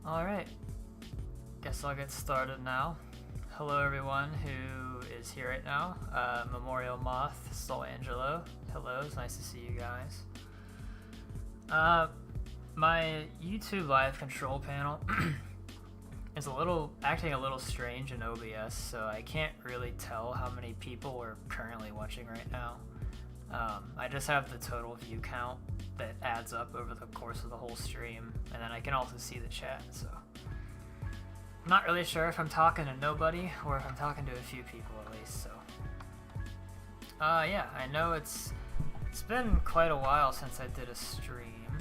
Alright, guess I'll get started now. Hello everyone who is here right now. Memorial Moth, Soul Angelo. Hello, it's nice to see you guys. My YouTube live control panel is acting a little strange in OBS, so I can't really tell how many people are currently watching right now. I just have the total view count that adds up over the course of the whole stream, and then I can also see the chat, so I'm not really sure if I'm talking to nobody or if I'm talking to a few people at least. So yeah, I know it's been quite a while since I did a stream,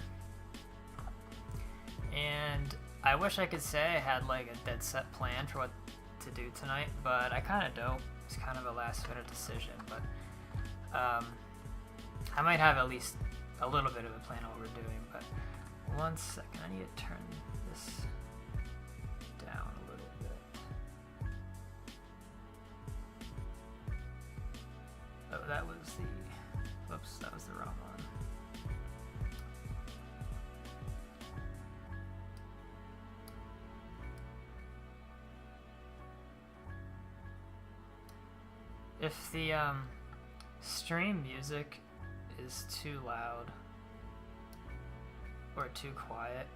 and I wish I could say I had like a dead set plan for what to do tonight, but I kind of don't. It's kind of a last minute decision, but I might have at least a little bit of a plan on what we're doing. But one second, I need to turn this down a little bit. Oh, that was the, whoops, that was the wrong one. If the stream music is too loud or too quiet,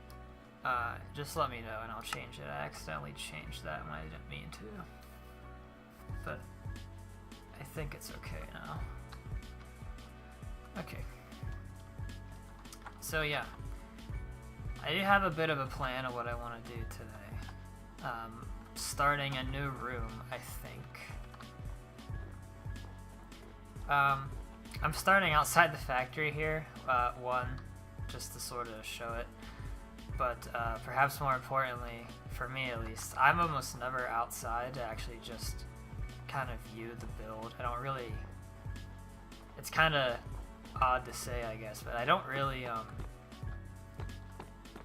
just let me know and I'll change it. I accidentally changed that when I didn't mean to, but I think it's okay now. Okay, so yeah, I do have a bit of a plan of what I want to do today. Starting a new room, I think. I'm starting outside the factory here, one, just to sort of show it, but perhaps more importantly, for me at least, I'm almost never outside to actually just kind of view the build. I don't really, it's kind of odd to say, I guess, but I don't really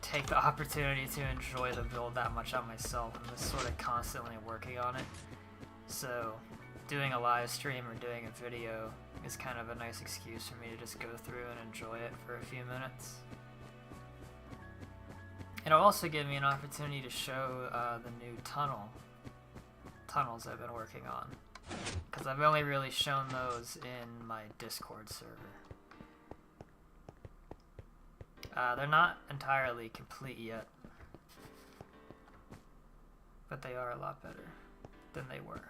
take the opportunity to enjoy the build that much on myself. I'm just sort of constantly working on it, so doing a live stream or doing a video is kind of a nice excuse for me to just go through and enjoy it for a few minutes. It'll also give me an opportunity to show the new tunnels I've been working on, because I've only really shown those in my Discord server. They're not entirely complete yet, but they are a lot better than they were.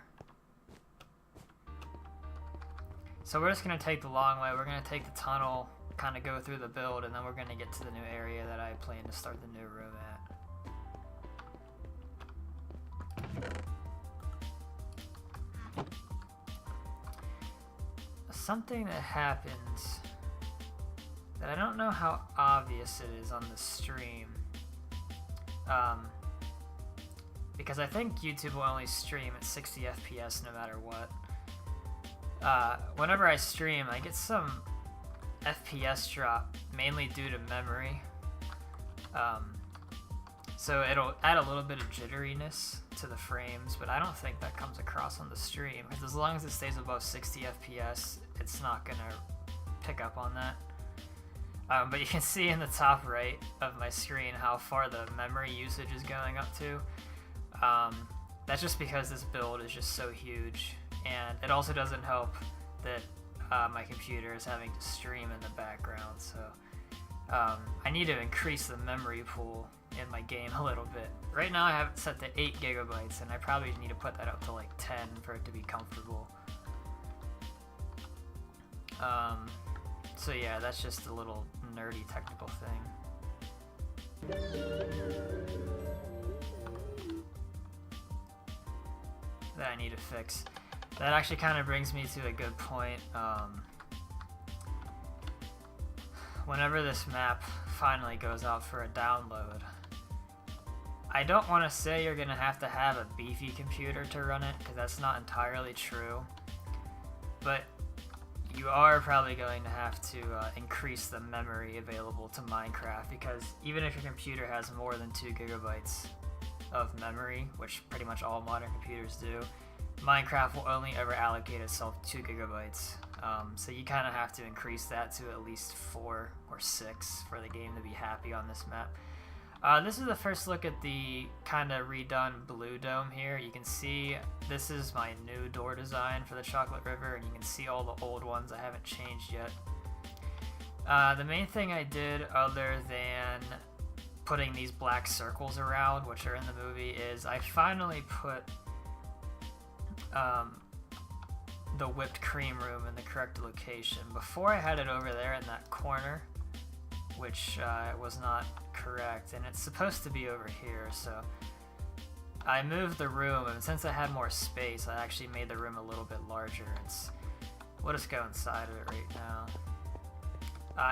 So we're just going to take the long way. We're going to take the tunnel, kind of go through the build, and then we're going to get to the new area that I plan to start the new room at. Something that happens that I don't know how obvious it is on the stream, because I think YouTube will only stream at 60 FPS no matter what. Whenever I stream, I get some FPS drop, mainly due to memory. So it'll add a little bit of jitteriness to the frames, but I don't think that comes across on the stream, because as long as it stays above 60 FPS, it's not gonna pick up on that. But you can see in the top right of my screen how far the memory usage is going up to. That's just because this build is just so huge. And it also doesn't help that my computer is having to stream in the background, so I need to increase the memory pool in my game a little bit. Right now I have it set to 8 gigabytes, and I probably need to put that up to like 10 for it to be comfortable. So yeah, that's just a little nerdy technical thing. That I need to fix. That actually kind of brings me to a good point. Whenever this map finally goes out for a download, I don't want to say you're going to have a beefy computer to run it, because that's not entirely true, but you are probably going to have to increase the memory available to Minecraft, because even if your computer has more than 2 gigabytes of memory, which pretty much all modern computers do, Minecraft will only ever allocate itself 2 gigabytes. So you kind of have to increase that to at least 4 or 6 for the game to be happy on this map. This is the first look at the kind of redone blue dome here. You can see this is my new door design for the Chocolate River, and you can see all the old ones I haven't changed yet. The main thing I did, other than putting these black circles around, which are in the movie, is I finally put the whipped cream room in the correct location. Before I had it over there in that corner, which was not correct, and it's supposed to be over here, so I moved the room, and since I had more space, I actually made the room a little bit larger. We'll just go inside of it right now.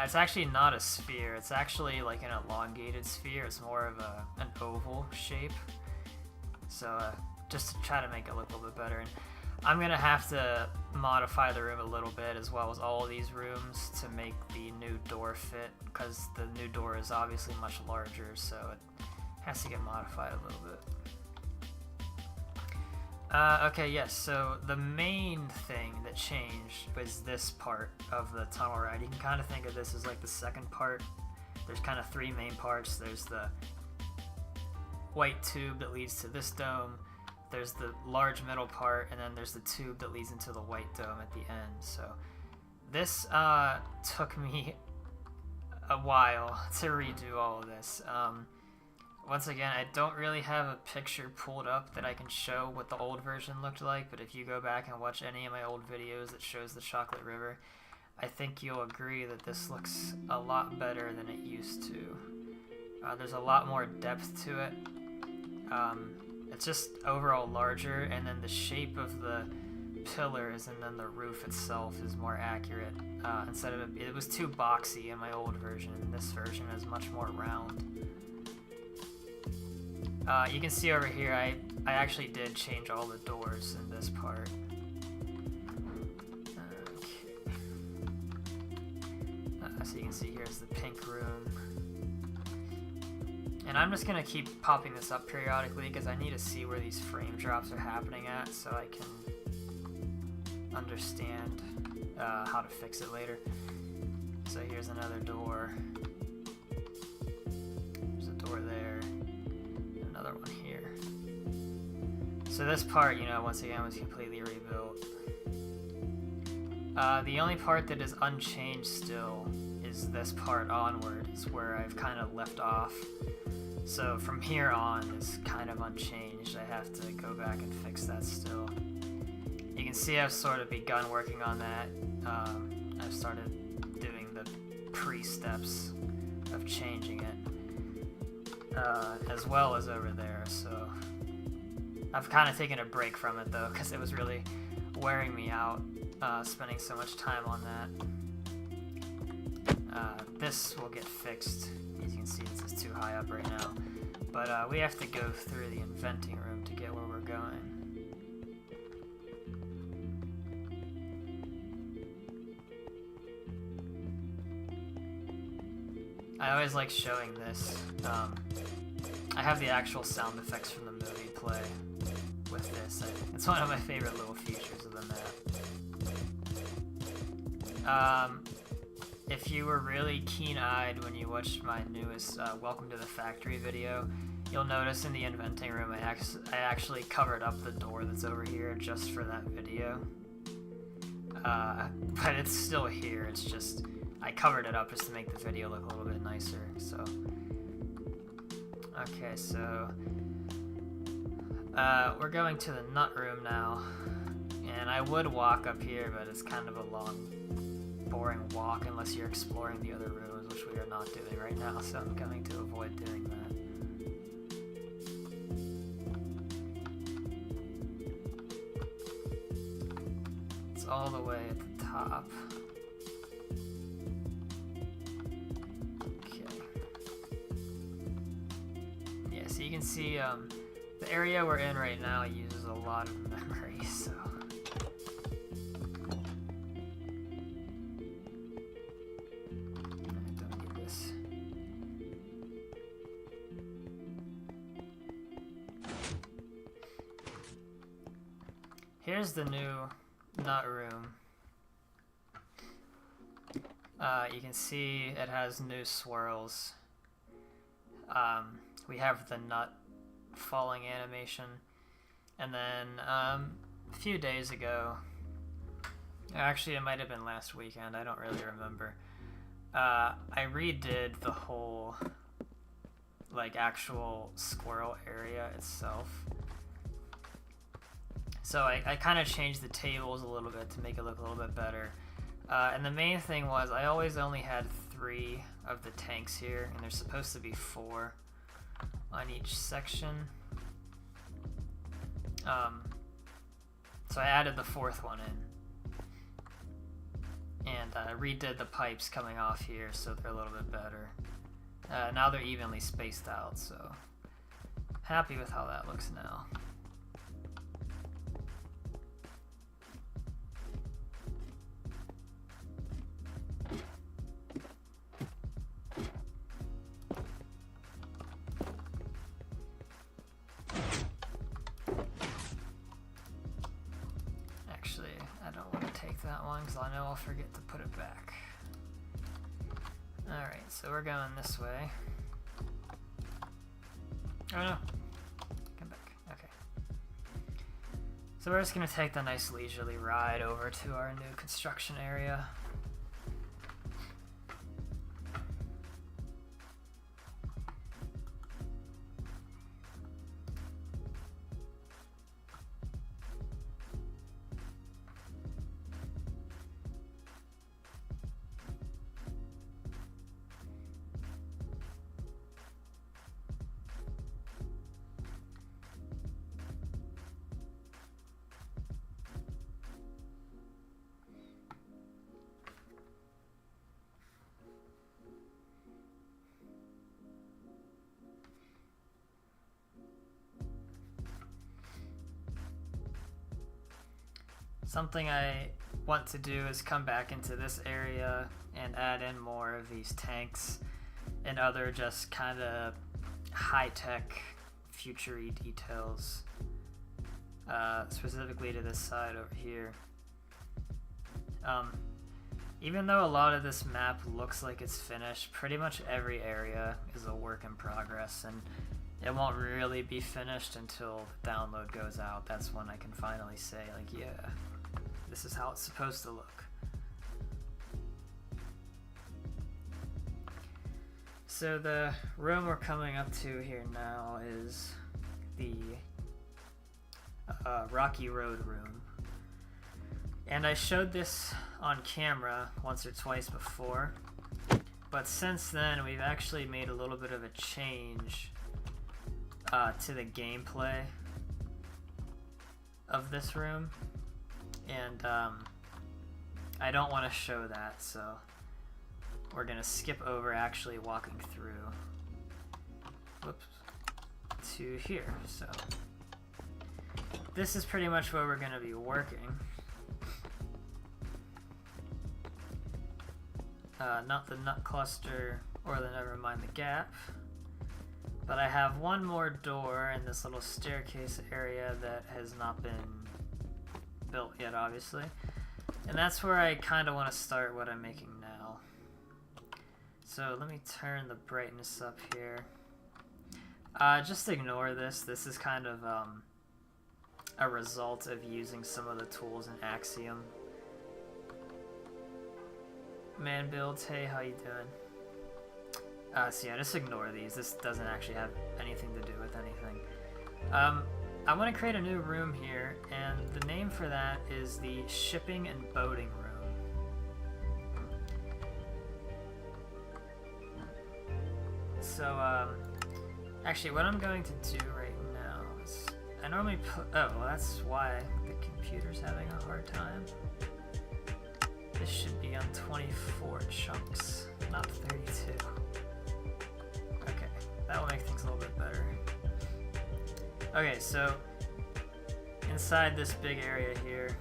It's actually not a sphere, it's actually like an elongated sphere. It's more of an oval shape, so just to try to make it look a little bit better. And I'm gonna have to modify the room a little bit, as well as all of these rooms, to make the new door fit, because the new door is obviously much larger, so it has to get modified a little bit. Okay, yes, so the main thing that changed was this part of the tunnel ride. You can kind of think of this as like the second part. There's kind of three main parts. There's the white tube that leads to this dome, there's the large middle part, and then there's the tube that leads into the white dome at the end. So this took me a while to redo all of this. Once again, I don't really have a picture pulled up that I can show what the old version looked like, but if you go back and watch any of my old videos that shows the Chocolate River, I think you'll agree that this looks a lot better than it used to. There's a lot more depth to it. It's just overall larger, and then the shape of the pillars and then the roof itself is more accurate. Instead of it was too boxy in my old version, and this version is much more round. You can see over here, I actually did change all the doors in this part. Okay. So you can see here's the pink room. And I'm just going to keep popping this up periodically because I need to see where these frame drops are happening at, so I can understand how to fix it later. So here's another door. There's a door there. Another one here. So this part, you know, once again was completely rebuilt. The only part that is unchanged still is this part onward. It's where I've kind of left off. So from here on is kind of unchanged. I have to go back and fix that still. You can see I've sort of begun working on that. I've started doing the pre-steps of changing it. As well as over there, so I've kind of taken a break from it though, because it was really wearing me out, spending so much time on that. This will get fixed. As you can see, this is too high up right now, but we have to go through the inventing room to get where we're going. I always like showing this. I have the actual sound effects from the movie play with this. It's one of my favorite little features of the map. If you were really keen-eyed when you watched my newest Welcome to the Factory video, you'll notice in the inventing room I actually covered up the door that's over here just for that video. But it's still here, it's just I covered it up just to make the video look a little bit nicer, so. Okay, so we're going to the nut room now, and I would walk up here, but it's kind of a long, boring walk unless you're exploring the other rooms, which we are not doing right now, so I'm going to avoid doing that. It's all the way at the top. So you can see the area we're in right now uses a lot of memory, so. I don't need this. Here's the new nut room. You can see it has new swirls. We have the nut falling animation. And then a few days ago, actually it might have been last weekend, I don't really remember, I redid the whole like actual squirrel area itself. So I kind of changed the tables a little bit to make it look a little bit better. And the main thing was I always only had 3 of the tanks here, and there's supposed to be 4 on each section. So I added the 4th one in. And redid the pipes coming off here so they're a little bit better. Now they're evenly spaced out, so happy with how that looks now. Actually, I don't want to take that one because I know I'll forget to put it back. Alright, so we're going this way. Oh no. Come back. Okay. So we're just going to take the nice leisurely ride over to our new construction area. Something I want to do is come back into this area and add in more of these tanks and other just kind of high-tech, future-y details, specifically to this side over here. Even though a lot of this map looks like it's finished, pretty much every area is a work in progress, and it won't really be finished until the download goes out. That's when I can finally say, like, yeah, this is how it's supposed to look. So the room we're coming up to here now is the Rocky Road room. And I showed this on camera once or twice before, but since then we've actually made a little bit of a change to the gameplay of this room, and I don't want to show that, so we're gonna skip over actually walking through, whoops, to here. So this is pretty much where we're gonna be working. Not the nut cluster or the never mind the gap, but I have one more door in this little staircase area that has not been built yet, obviously, and that's where I kind of want to start what I'm making now. So let me turn the brightness up here. Just ignore this. This is kind of a result of using some of the tools in Axiom. Man builds, hey, how you doing? So yeah, just ignore these. This doesn't actually have anything to do with anything. I want to create a new room here, and the name for that is the Shipping and Boating Room. So, actually what I'm going to do right now is, I normally put, oh, well that's why the computer's having a hard time. This should be on 24 chunks, not 32. Okay, that will make things a little bit better. Okay, so inside this big area here,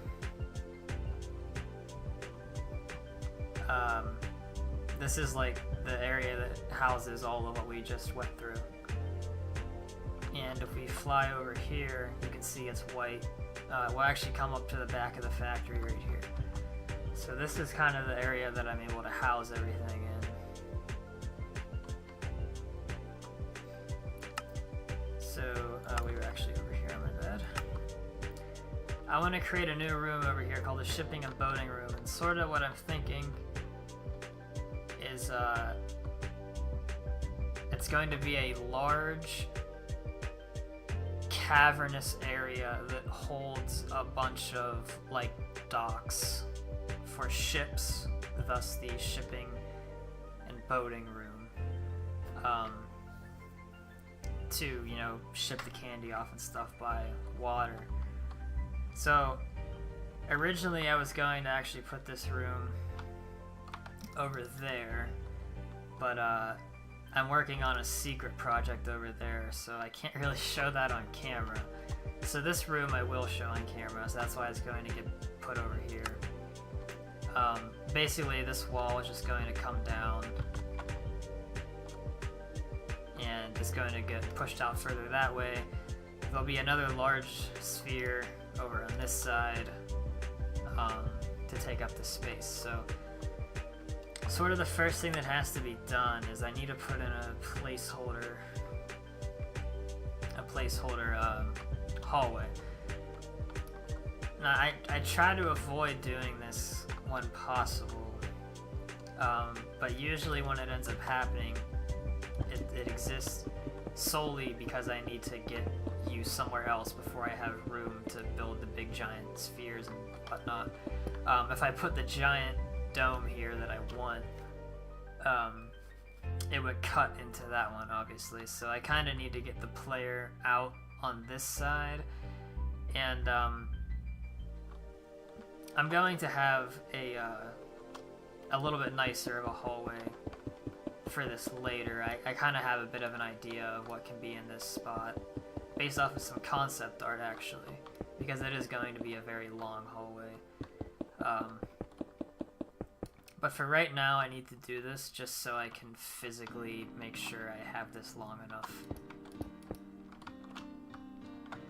this is like the area that houses all of what we just went through. And if we fly over here, you can see it's white. We'll actually come up to the back of the factory right here. So this is kind of the area that I'm able to house everything I want to create a new room over here called the shipping and boating room, and sort of what I'm thinking is it's going to be a large cavernous area that holds a bunch of like docks for ships, thus the shipping and boating room, to, you know, ship the candy off and stuff by water. So originally I was going to actually put this room over there, but I'm working on a secret project over there, so I can't really show that on camera. So this room I will show on camera, so that's why it's going to get put over here. Basically this wall is just going to come down and it's going to get pushed out further that way. There'll be another large sphere over on this side to take up the space. So sort of the first thing that has to be done is I need to put in a placeholder hallway. Now I try to avoid doing this when possible, but usually when it ends up happening, it exists solely because I need to get you somewhere else before I have room to build the big giant spheres and whatnot. If I put the giant dome here that I want, it would cut into that one, obviously. So I kind of need to get the player out on this side, and I'm going to have a little bit nicer of a hallway for this later. I kind of have a bit of an idea of what can be in this spot based off of some concept art, actually, because it is going to be a very long hallway. But for right now, I need to do this just so I can physically make sure I have this long enough.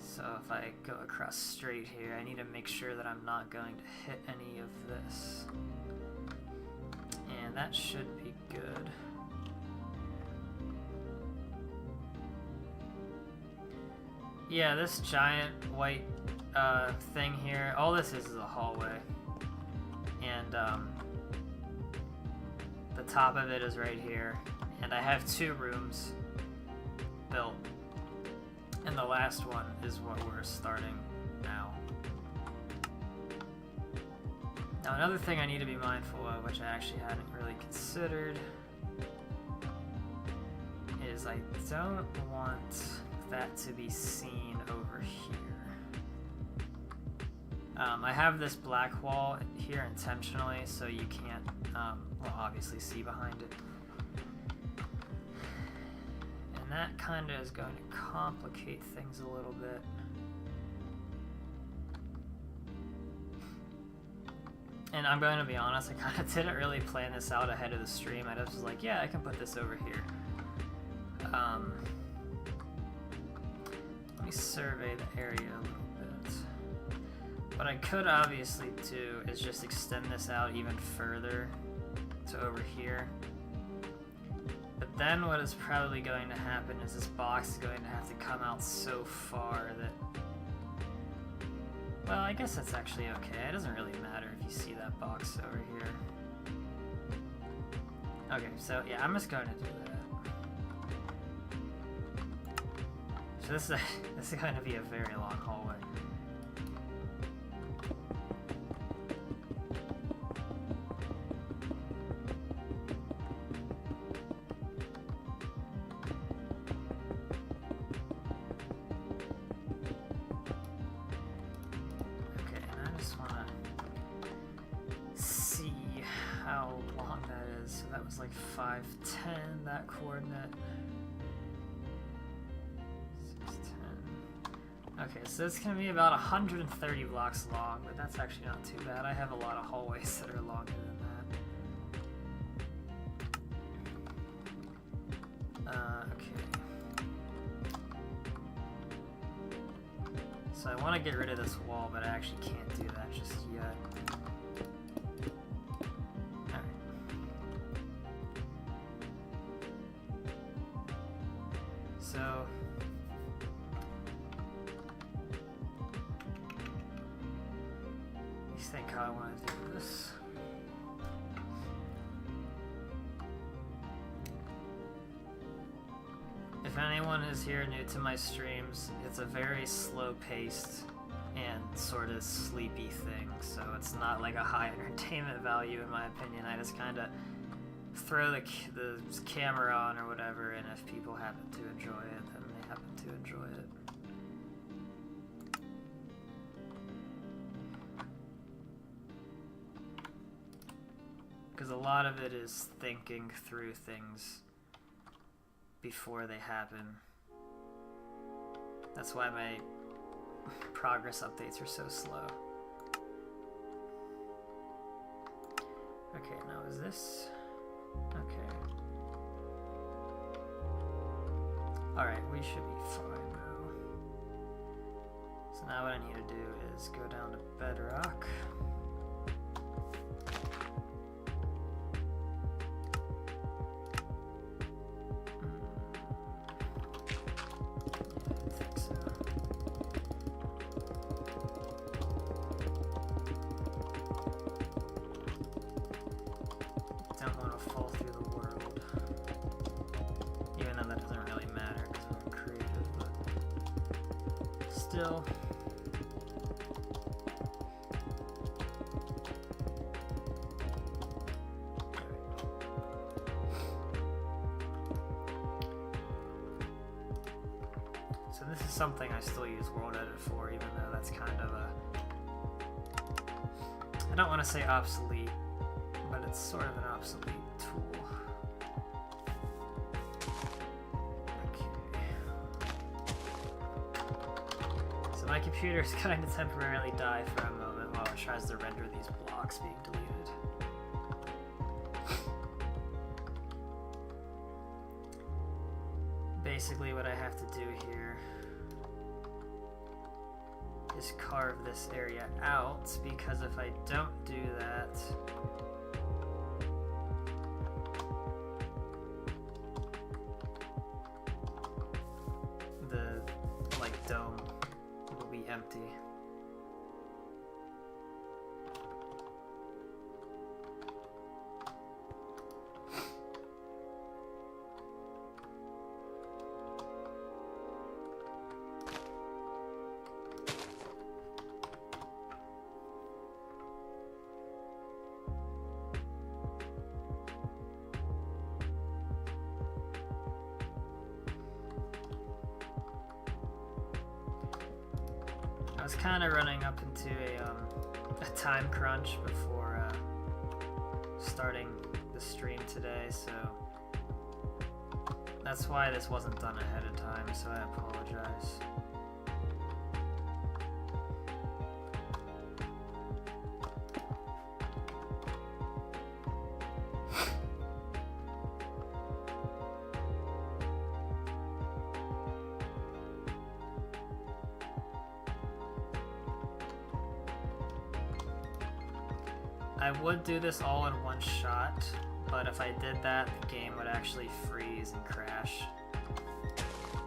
So if I go across straight here, I need to make sure that I'm not going to hit any of this. And that should be good. Yeah, this giant white thing here, all this is a hallway. And the top of it is right here. And I have 2 rooms built. And the last one is what we're starting now. Now another thing I need to be mindful of, which I actually hadn't really considered, is I don't want that to be seen over here. I have this black wall here intentionally so you can't, well, obviously see behind it. And that kind of is going to complicate things a little bit. And I'm going to be honest, I kind of didn't really plan this out ahead of the stream. I just was like, yeah, I can put this over here. Let me survey the area a little bit. What I could obviously do is just extend this out even further to over here. But then what is probably going to happen is this box is going to have to come out so far that... Well, I guess that's actually okay. It doesn't really matter if you see that box over here. Okay, so yeah, I'm just going to do that. So this is going to be a very long hallway. Okay, and I just want to see how long that is. So that was like 510, that coordinate. Okay, so it's going to be about 130 blocks long, but that's actually not too bad. I have a lot of hallways that are longer than that. Okay. So I want to get rid of this wall, but I actually can't do that just yet. Alright. So... think how I want to do this. If anyone is here new to my streams, it's a very slow-paced and sort of sleepy thing, so it's not like a high entertainment value in my opinion. I just kind of throw the camera on or whatever, and if people happen to enjoy it, then they happen to enjoy it. Because a lot of it is thinking through things before they happen. That's why my progress updates are so slow. Okay, now is this? Okay. Alright, we should be fine now. So now what I need to do is go down to bedrock. So this is something I still use World Edit for, even though that's kind of a... I don't want to say obsolete, but it's sort of an obsolete tool. Okay. So my computer is going to temporarily die for a moment while it tries to render these blocks being deleted. Basically what I have to do here is carve this area out, because if I don't do that, the dome will be empty. I was kind of running up into a time crunch before starting the stream today, so that's why this wasn't done ahead of time, so I apologize. I would do this all in one shot, but if I did that, the game would actually freeze and crash.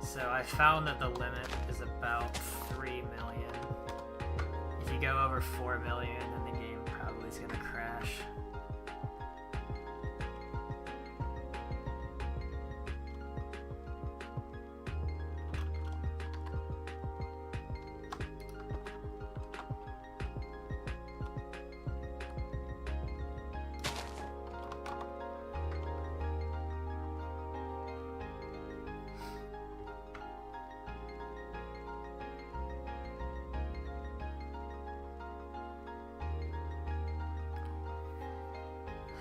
So I found that the limit is about 3 million. If you go over 4 million, then the game probably is going to crash.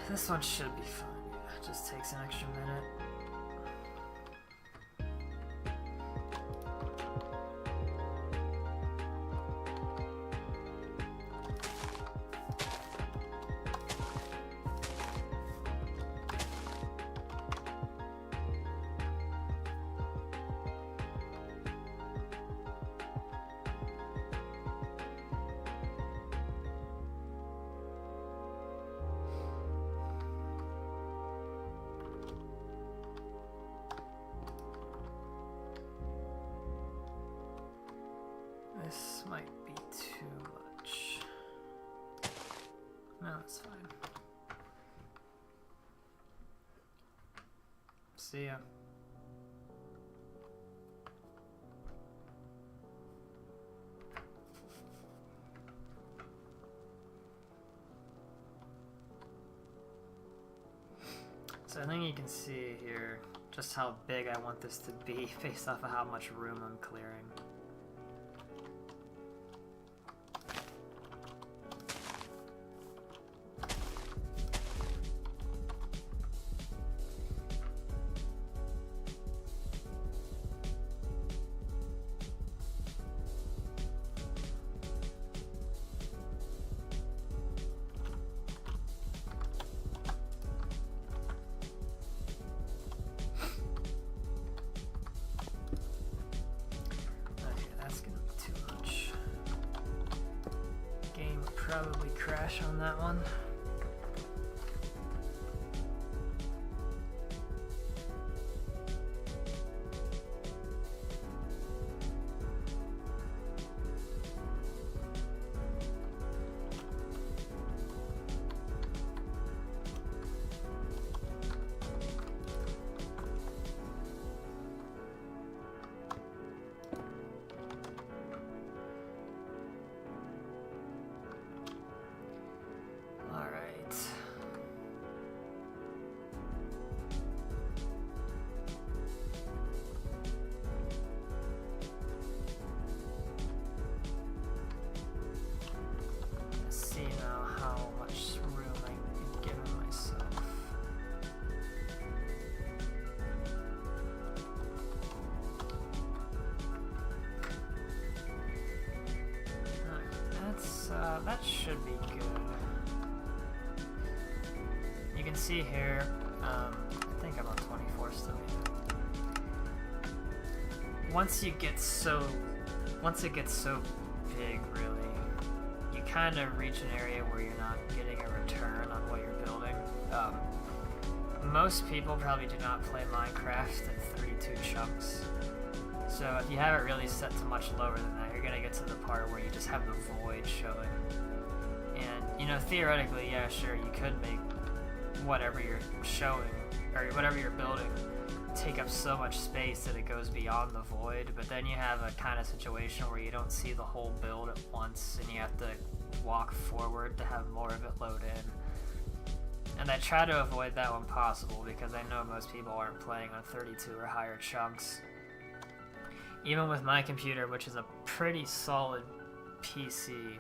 This one should be fun. Yeah, it just takes an extra minute. This might be too much. No, that's fine. See ya. So I think you can see here just how big I want this to be based off of how much room I'm clearing. Probably crash on that one. That should be good. You can see here, I think I'm on 24 still. Once it gets so big, really, you kind of reach an area where you're not getting a return on what you're building. Most people probably do not play Minecraft in 32 chunks. So if you have it really set to much lower than that, you're gonna get to the part where you just have the void showing. And, you know, theoretically, yeah, sure, you could make whatever you're showing, or whatever you're building, take up so much space that it goes beyond the void, but then you have a kind of situation where you don't see the whole build at once, and you have to walk forward to have more of it load in. And I try to avoid that when possible, because I know most people aren't playing on 32 or higher chunks. Even with my computer, which is a pretty solid PC,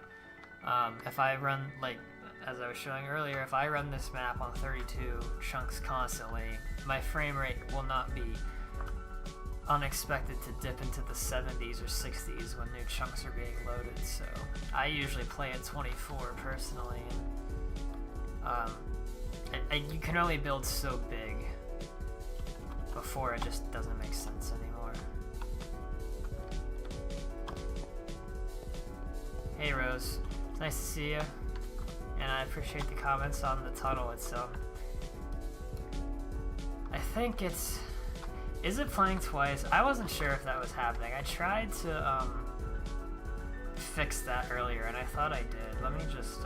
if I run, like, as I was showing earlier, if I run this map on 32 chunks constantly, my frame rate will not be unexpected to dip into the 70s or 60s when new chunks are being loaded, so I usually play at 24 personally. And you can only build so big before it just doesn't make sense anymore. Hey Rose, it's nice to see you, and I appreciate the comments on the tunnel. It's I think it's, is it playing twice? I wasn't sure if that was happening. I tried to fix that earlier, and I thought I did. Let me just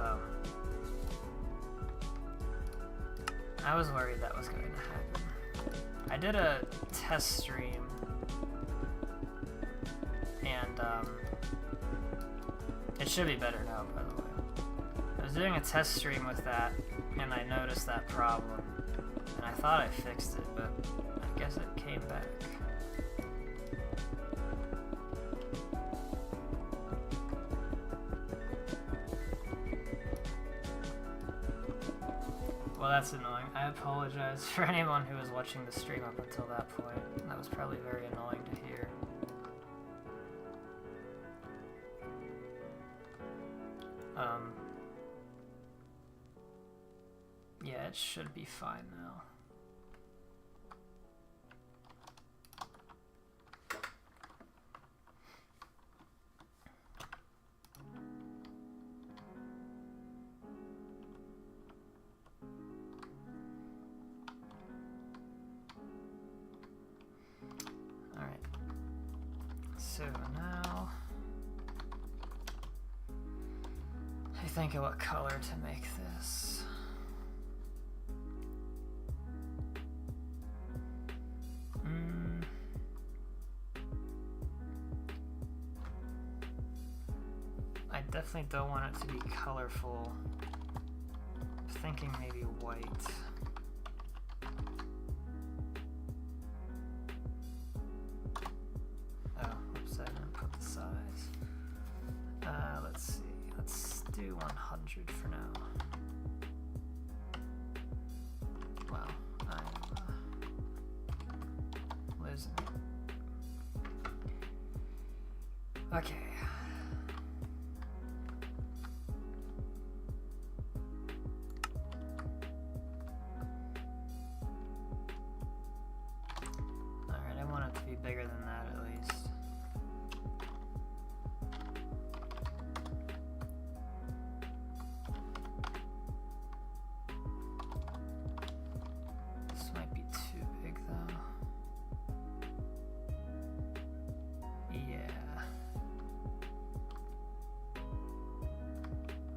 I was worried that was going to happen. I did a test stream, and it should be better now, by the way. I was doing a test stream with that, and I noticed that problem, and I thought I fixed it, but I guess it came back. Well, that's annoying. I apologize for anyone who was watching the stream up until that point. That was probably very annoying to hear. Yeah, it should be fine now. Alright. So now, I think of what color to make this. I definitely don't want it to be colorful. I'm thinking maybe white. Oh, oops, I didn't put the size. Let's see. Let's do 100 for now. Wow, I'm losing it. Okay. Alright, I want it to be bigger than that at least. This might be too big though. Yeah.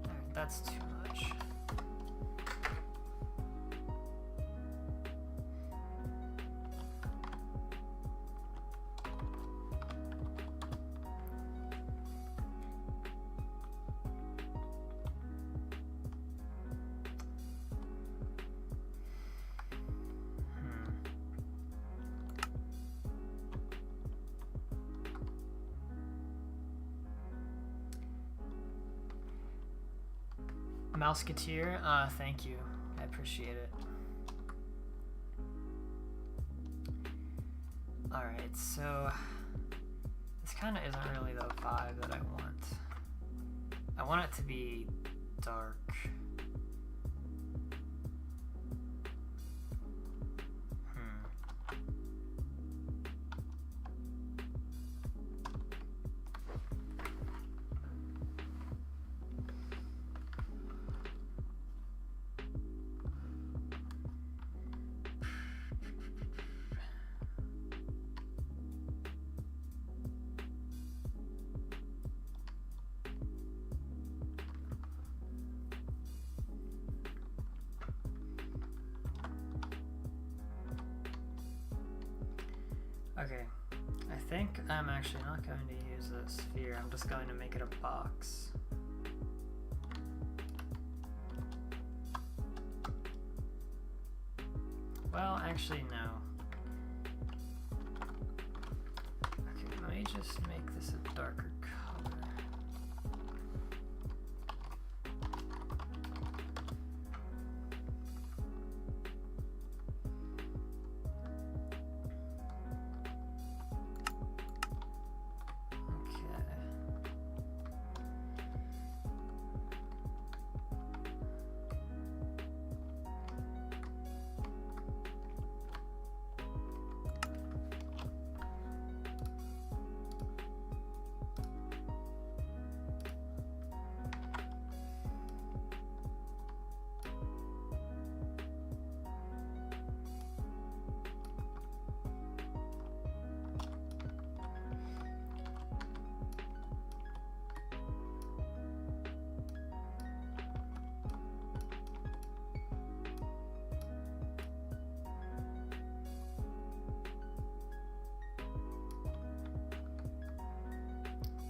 Alright, that's too much. Mouseketeer, thank you. I appreciate it. Alright, so this kind of isn't really the vibe that I want. I want it to be dark. Okay, I think I'm actually not going to use a sphere, I'm just going to make it a box. Well, actually no. Okay, let me just make this a darker color.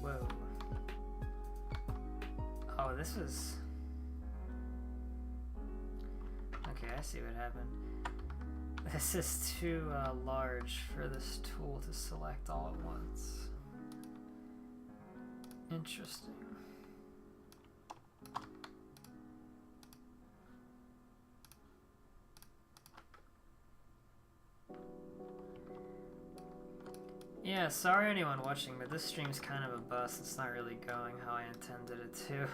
Whoa. Oh, this is... Okay, I see what happened. This is too large for this tool to select all at once. Interesting. Yeah, sorry anyone watching, but this stream's kind of a bust. It's not really going how I intended it to.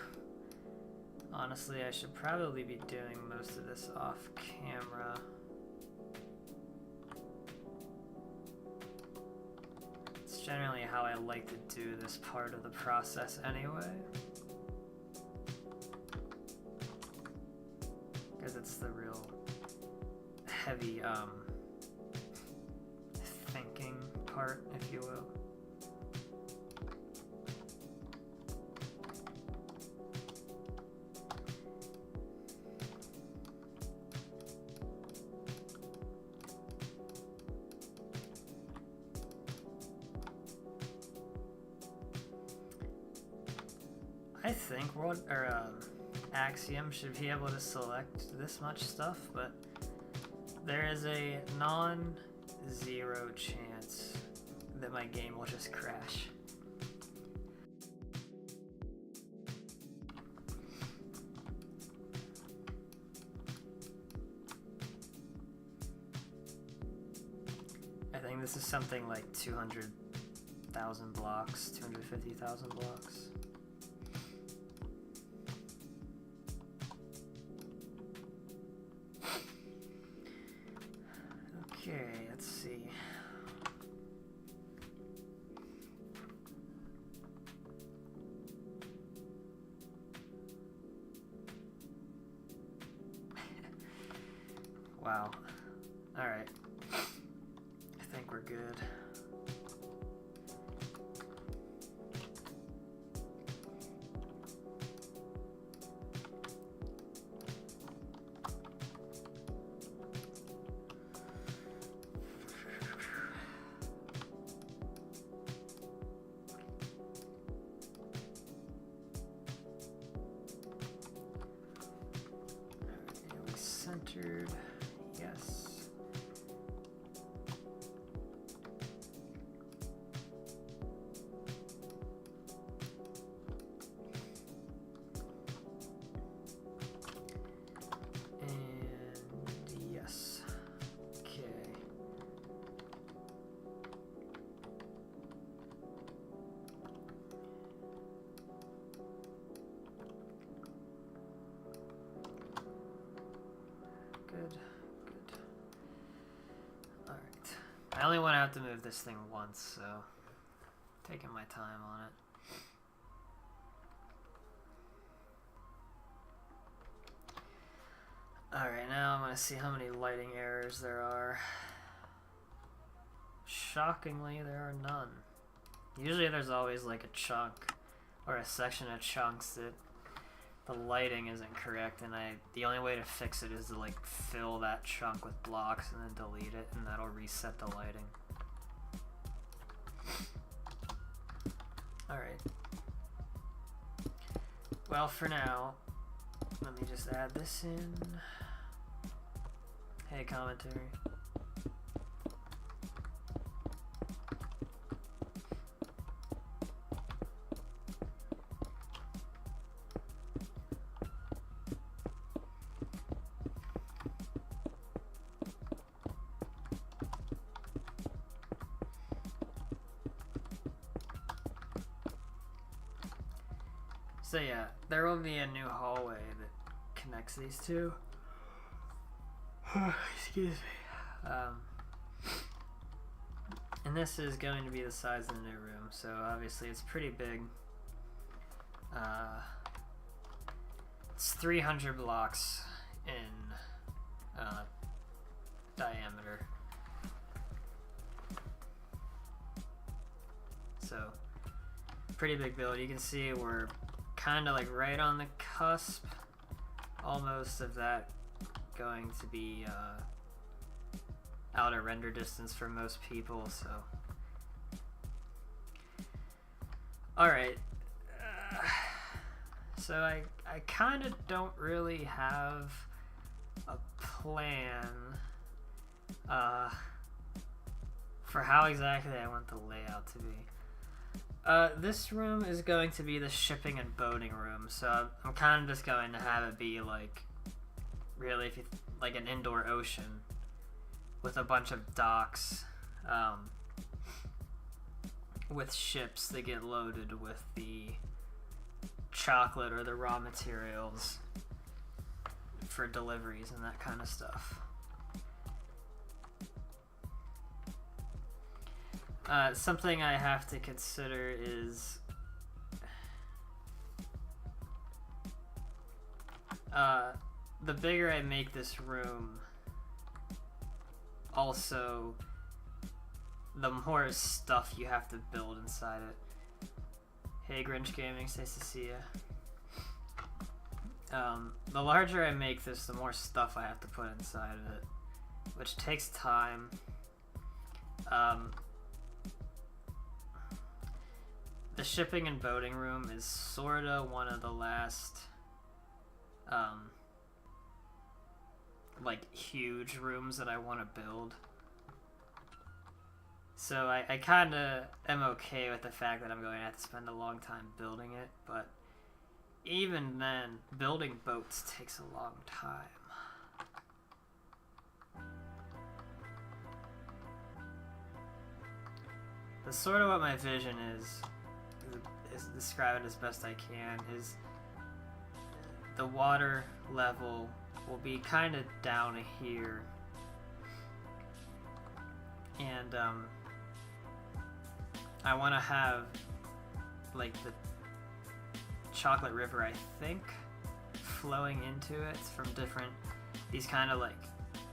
Honestly, I should probably be doing most of this off camera. It's generally how I like to do this part of the process anyway. Because it's the real heavy, thinking part, if you will. I think Axiom should be able to select this much stuff, but there is a non-zero chance that my game will just crash. I think this is something like 200,000 blocks, 250,000 blocks. Okay, let's see. Wow. All right. I think we're good. Centered, yes. And yes. Okay. Good. Alright. I only want to have to move this thing once, so taking my time on it. Alright, now I'm going to see how many lighting errors there are. Shockingly, there are none. Usually there's always like a chunk or a section of chunks that the lighting isn't correct, and the only way to fix it is to like fill that chunk with blocks and then delete it, and that'll reset the lighting. Alright. Well, for now, let me just add this in. Hey, commentary. So yeah, there will be a new hallway that connects these two. Excuse me. And this is going to be the size of the new room, so obviously it's pretty big. It's 300 blocks in diameter. So, pretty big build. You can see we're kind of like right on the cusp almost of that going to be out of render distance for most people, so alright, so I kind of don't really have a plan for how exactly I want the layout to be. This room is going to be the shipping and boating room, so I'm kind of just going to have it be like, really, if you like an indoor ocean with a bunch of docks, with ships that get loaded with the chocolate or the raw materials for deliveries and that kind of stuff. Something I have to consider is the bigger I make this room, also the more stuff you have to build inside it. Hey Grinch Gaming, it's nice to see ya. The larger I make this, the more stuff I have to put inside of it, which takes time. The the shipping and boating room is sorta one of the last, like, huge rooms that I want to build. So I kind of am okay with the fact that I'm going to have to spend a long time building it, but even then, building boats takes a long time. That's sort of what my vision is describe it as best I can, is the water level will be kind of down here, and I want to have like the chocolate river, I think, flowing into it from different, these kind of like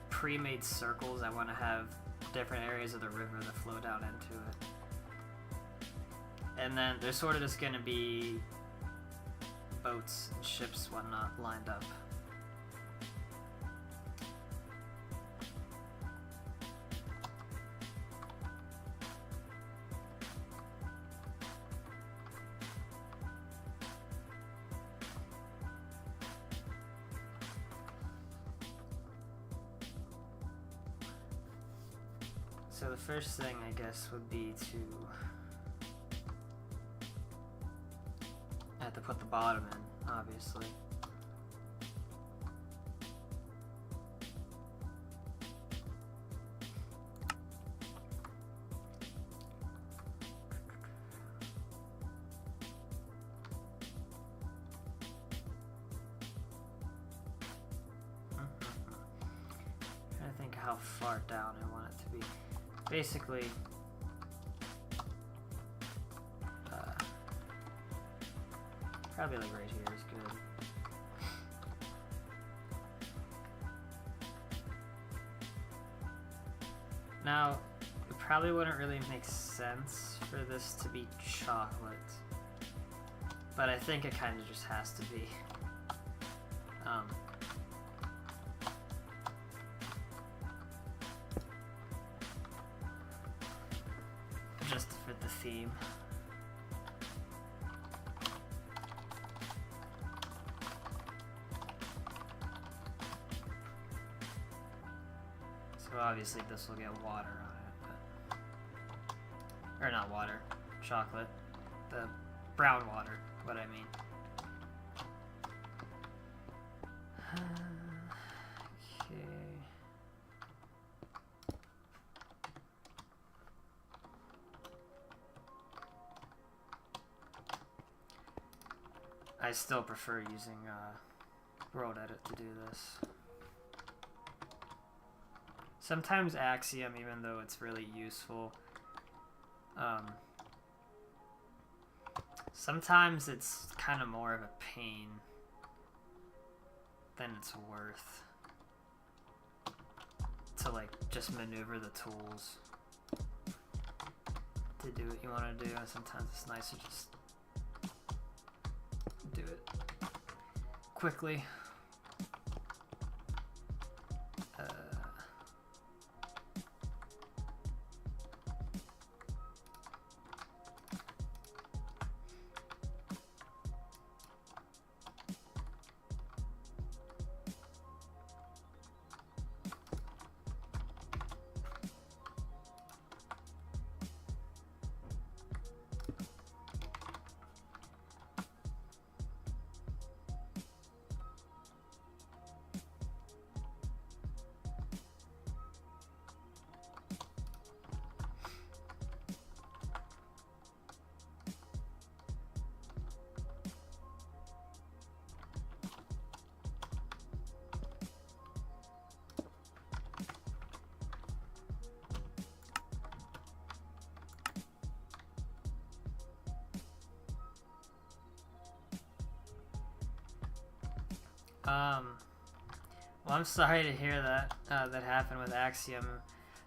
pre-made circles. I want to have different areas of the river that flow down into it. And then there's sort of just going to be boats and ships, whatnot, lined up. So the first thing, I guess, would be to have to put the bottom in, obviously. Trying to think how far down I want it to be. Basically, probably like right here is good. Now, it probably wouldn't really make sense for this to be chocolate, but I think it kind of just has to be. Just to fit the theme. So obviously this will get water on it, but, or not water, chocolate, the brown water, what I mean. Okay. I still prefer using World Edit to do this. Sometimes Axiom, even though it's really useful, sometimes it's kind of more of a pain than it's worth to like just maneuver the tools to do what you want to do, and sometimes it's nice to just do it quickly. Well, I'm sorry to hear that that happened with Axiom.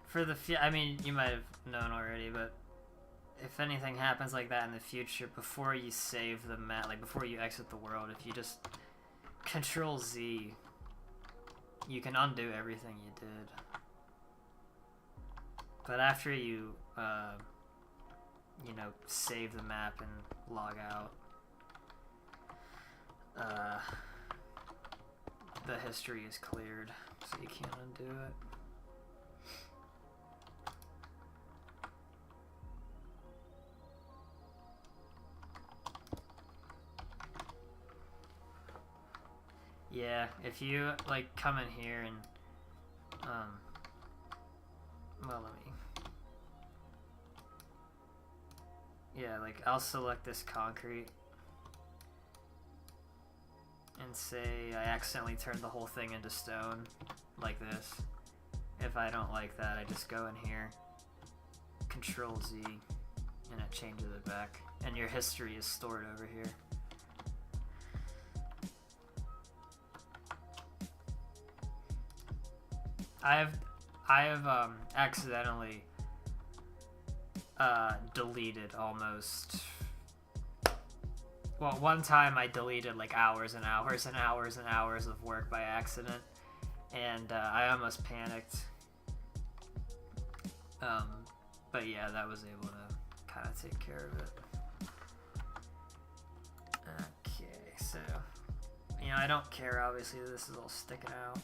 For the I mean, you might have known already, but if anything happens like that in the future, before you save the map, like before you exit the world, if you just Control Z, you can undo everything you did. But after you you know, save the map and log out, the history is cleared, so you can't undo it. Yeah, if you like come in here and well, like I'll select this concrete and say I accidentally turned the whole thing into stone like this. If I don't like that, I just go in here, Control Z, and it changes it back, and your history is stored over here. I have accidentally deleted almost. Well, one time I deleted like hours and hours and hours and hours of work by accident, and I almost panicked. But yeah, that was able to kind of take care of it. Okay, so you know I don't care obviously that this is all sticking out.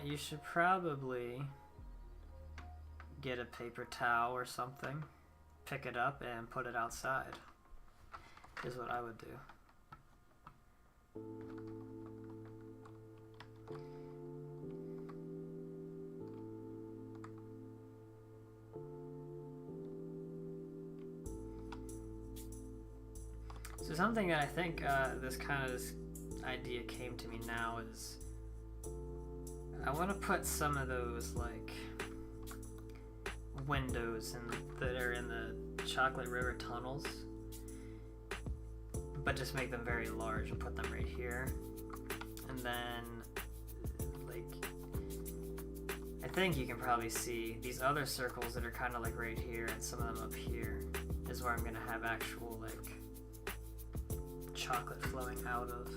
You should probably get a paper towel or something, pick it up and put it outside, is what I would do. So something that I think this idea came to me now is I want to put some of those like windows that are in the Chocolate River tunnels, but just make them very large and put them right here. And then like I think you can probably see these other circles that are kind of like right here, and some of them up here is where I'm gonna have actual like chocolate flowing out of.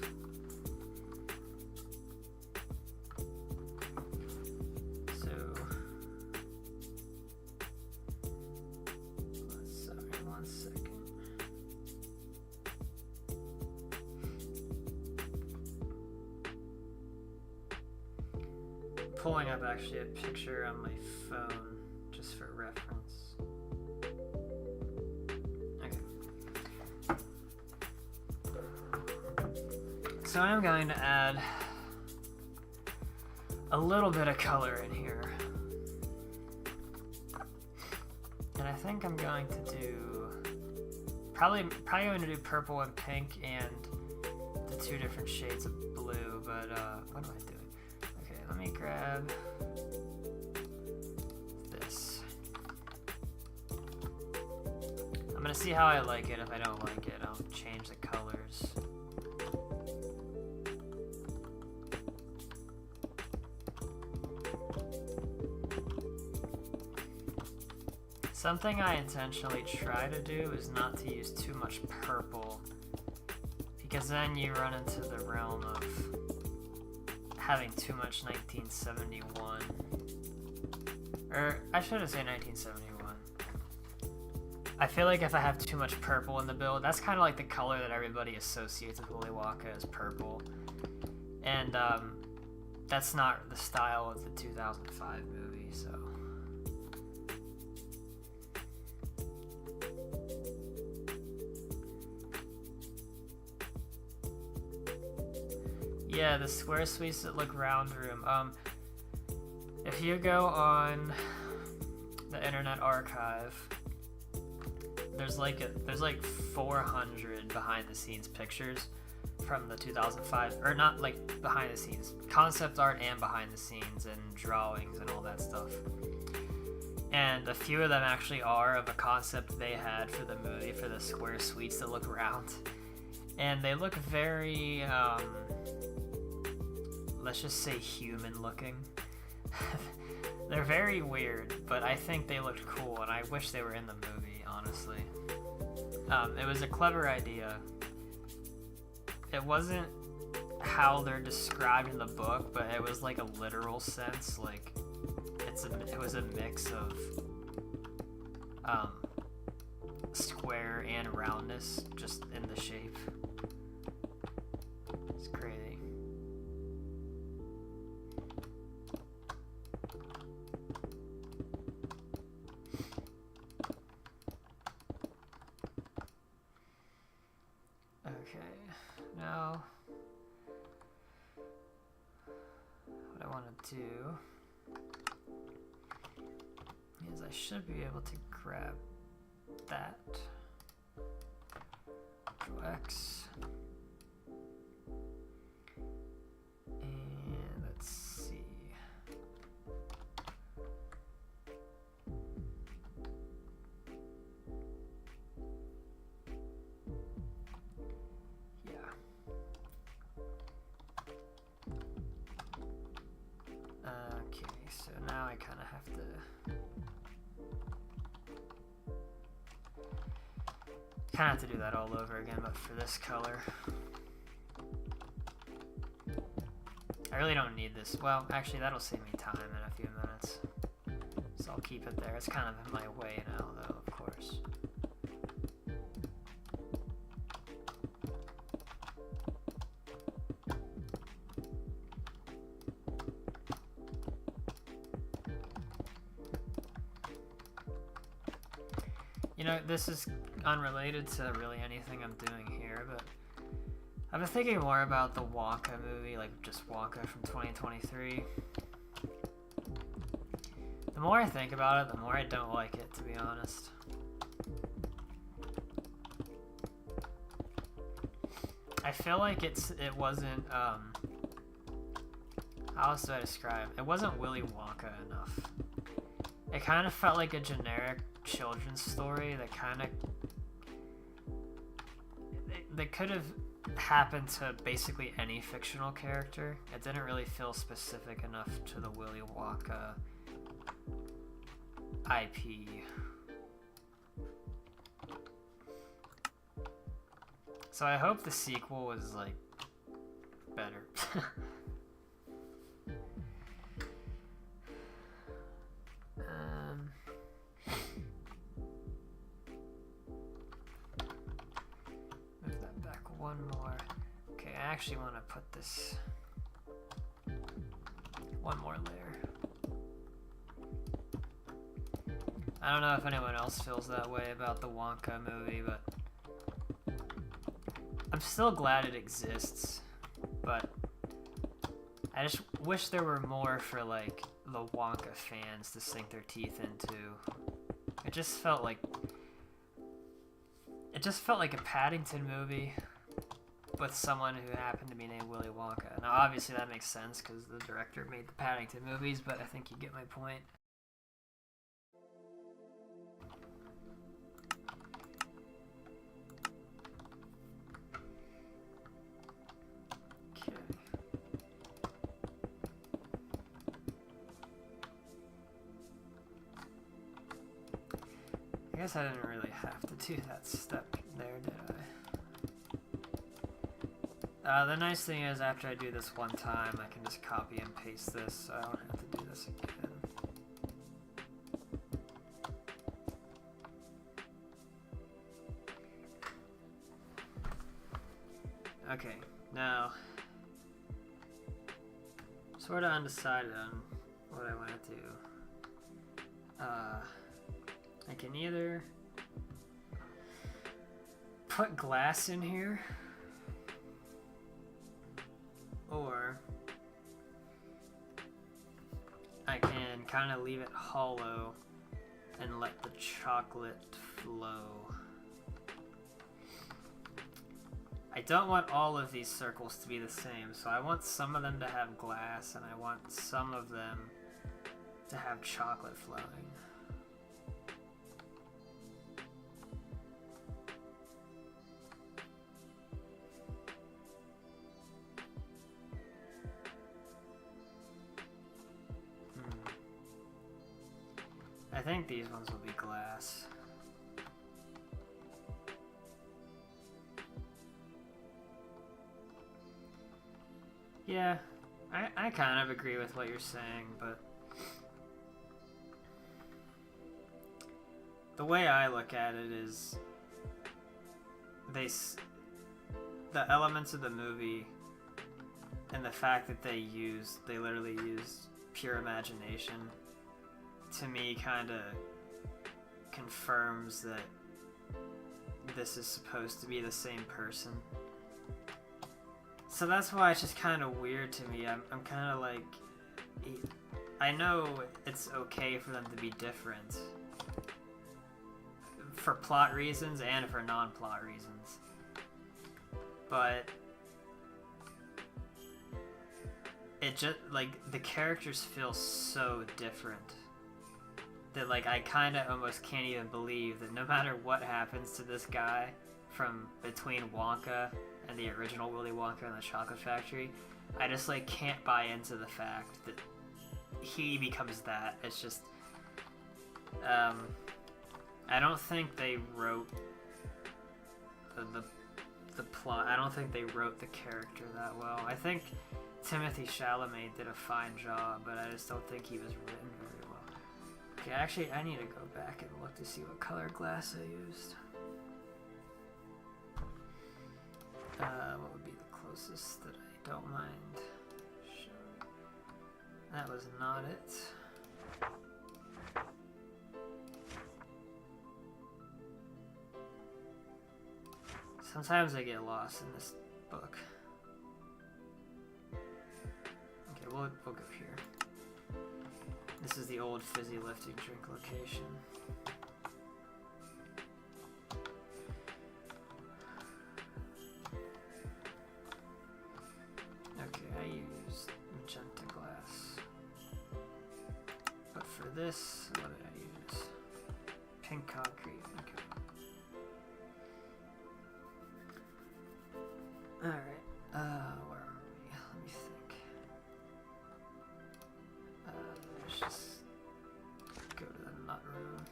Pulling up actually a picture on my phone just for reference. Okay. So I'm going to add a little bit of color in here. And I think I'm going to do probably going to do purple and pink and the two different shades of blue, but what am I doing? Let me grab this. I'm gonna see how I like it. If I don't like it, I'll change the colors. Something I intentionally try to do is not to use too much purple, because then you run into the realm of having too much 1971, or I shouldn't say 1971. I feel like if I have too much purple in the build, that's kind of like the color that everybody associates with Willy Wonka as purple, and that's not the style of the 2005 movie, so. Yeah, the square suites that look round room. If you go on the Internet Archive, there's like 400 behind the scenes pictures from the 2005, or not like behind the scenes, concept art and behind the scenes and drawings and all that stuff. And a few of them actually are of a concept they had for the movie, for the square suites that look round. And they look very, let's just say human looking. They're very weird, but I think they looked cool, and I wish they were in the movie, honestly. It was a clever idea. It wasn't how they're described in the book, but it was like a literal sense. Like, it was a mix of square and roundness, just in the shape. It's crazy. Okay, now what I want to do is I should be able to grab that. Control X. And let's see. Yeah. Okay, so now I kind of have to do that all over again, but for this color. I really don't need this. Well, actually, that'll save me time in a few minutes. So I'll keep it there. It's kind of in my way now, though, of course. You know, this is unrelated to really anything I'm doing here, but I've been thinking more about the Wonka movie, like just Wonka from 2023. The more I think about it, the more I don't like it, to be honest. I feel like it wasn't, how else do I describe? It wasn't Willy Wonka enough. It kind of felt like a generic children's story that kind of that could have happened to basically any fictional character. It didn't really feel specific enough to the Willy Wonka IP. So I hope the sequel was like better. One more. Okay, I actually want to put this one more layer. I don't know if anyone else feels that way about the Wonka movie, but I'm still glad it exists, but I just wish there were more for like the Wonka fans to sink their teeth into. It just felt like a Paddington movie with someone who happened to be named Willy Wonka. Now, obviously that makes sense because the director made the Paddington movies, but I think you get my point. Okay. I guess I didn't really have to do that step there, did I? The nice thing is, after I do this one time, I can just copy and paste this, so I don't have to do this again. Okay, now, sort of undecided on what I want to do. I can either put glass in here, or I can kind of leave it hollow and let the chocolate flow. I don't want all of these circles to be the same, so I want some of them to have glass and I want some of them to have chocolate flowing. I think these ones will be glass. Yeah, I kind of agree with what you're saying, but the way I look at it is the elements of the movie and the fact that they literally used pure imagination, to me kind of confirms that this is supposed to be the same person. So that's why it's just kind of weird to me. I'm kind of like, I know it's okay for them to be different for plot reasons and for non-plot reasons, but it just, like, the characters feel so different that, like, I kind of almost can't even believe that no matter what happens to this guy from between Wonka and the original Willy Wonka and the Chocolate Factory, I just, like, can't buy into the fact that he becomes that. It's just, I don't think they wrote the plot. I don't think they wrote the character that well. I think Timothée Chalamet did a fine job, but I just don't think he was written very well. Okay, actually, I need to go back and look to see what color glass I used. What would be the closest that I don't mind showing? That was not it. Sometimes I get lost in this book. Okay, we'll go here. This is the old fizzy lifting drink location. Okay, I used magenta glass. But for this, what did I use? Pink concrete. Okay. Alright, where are we? Let me think. Let's just go to the nut room.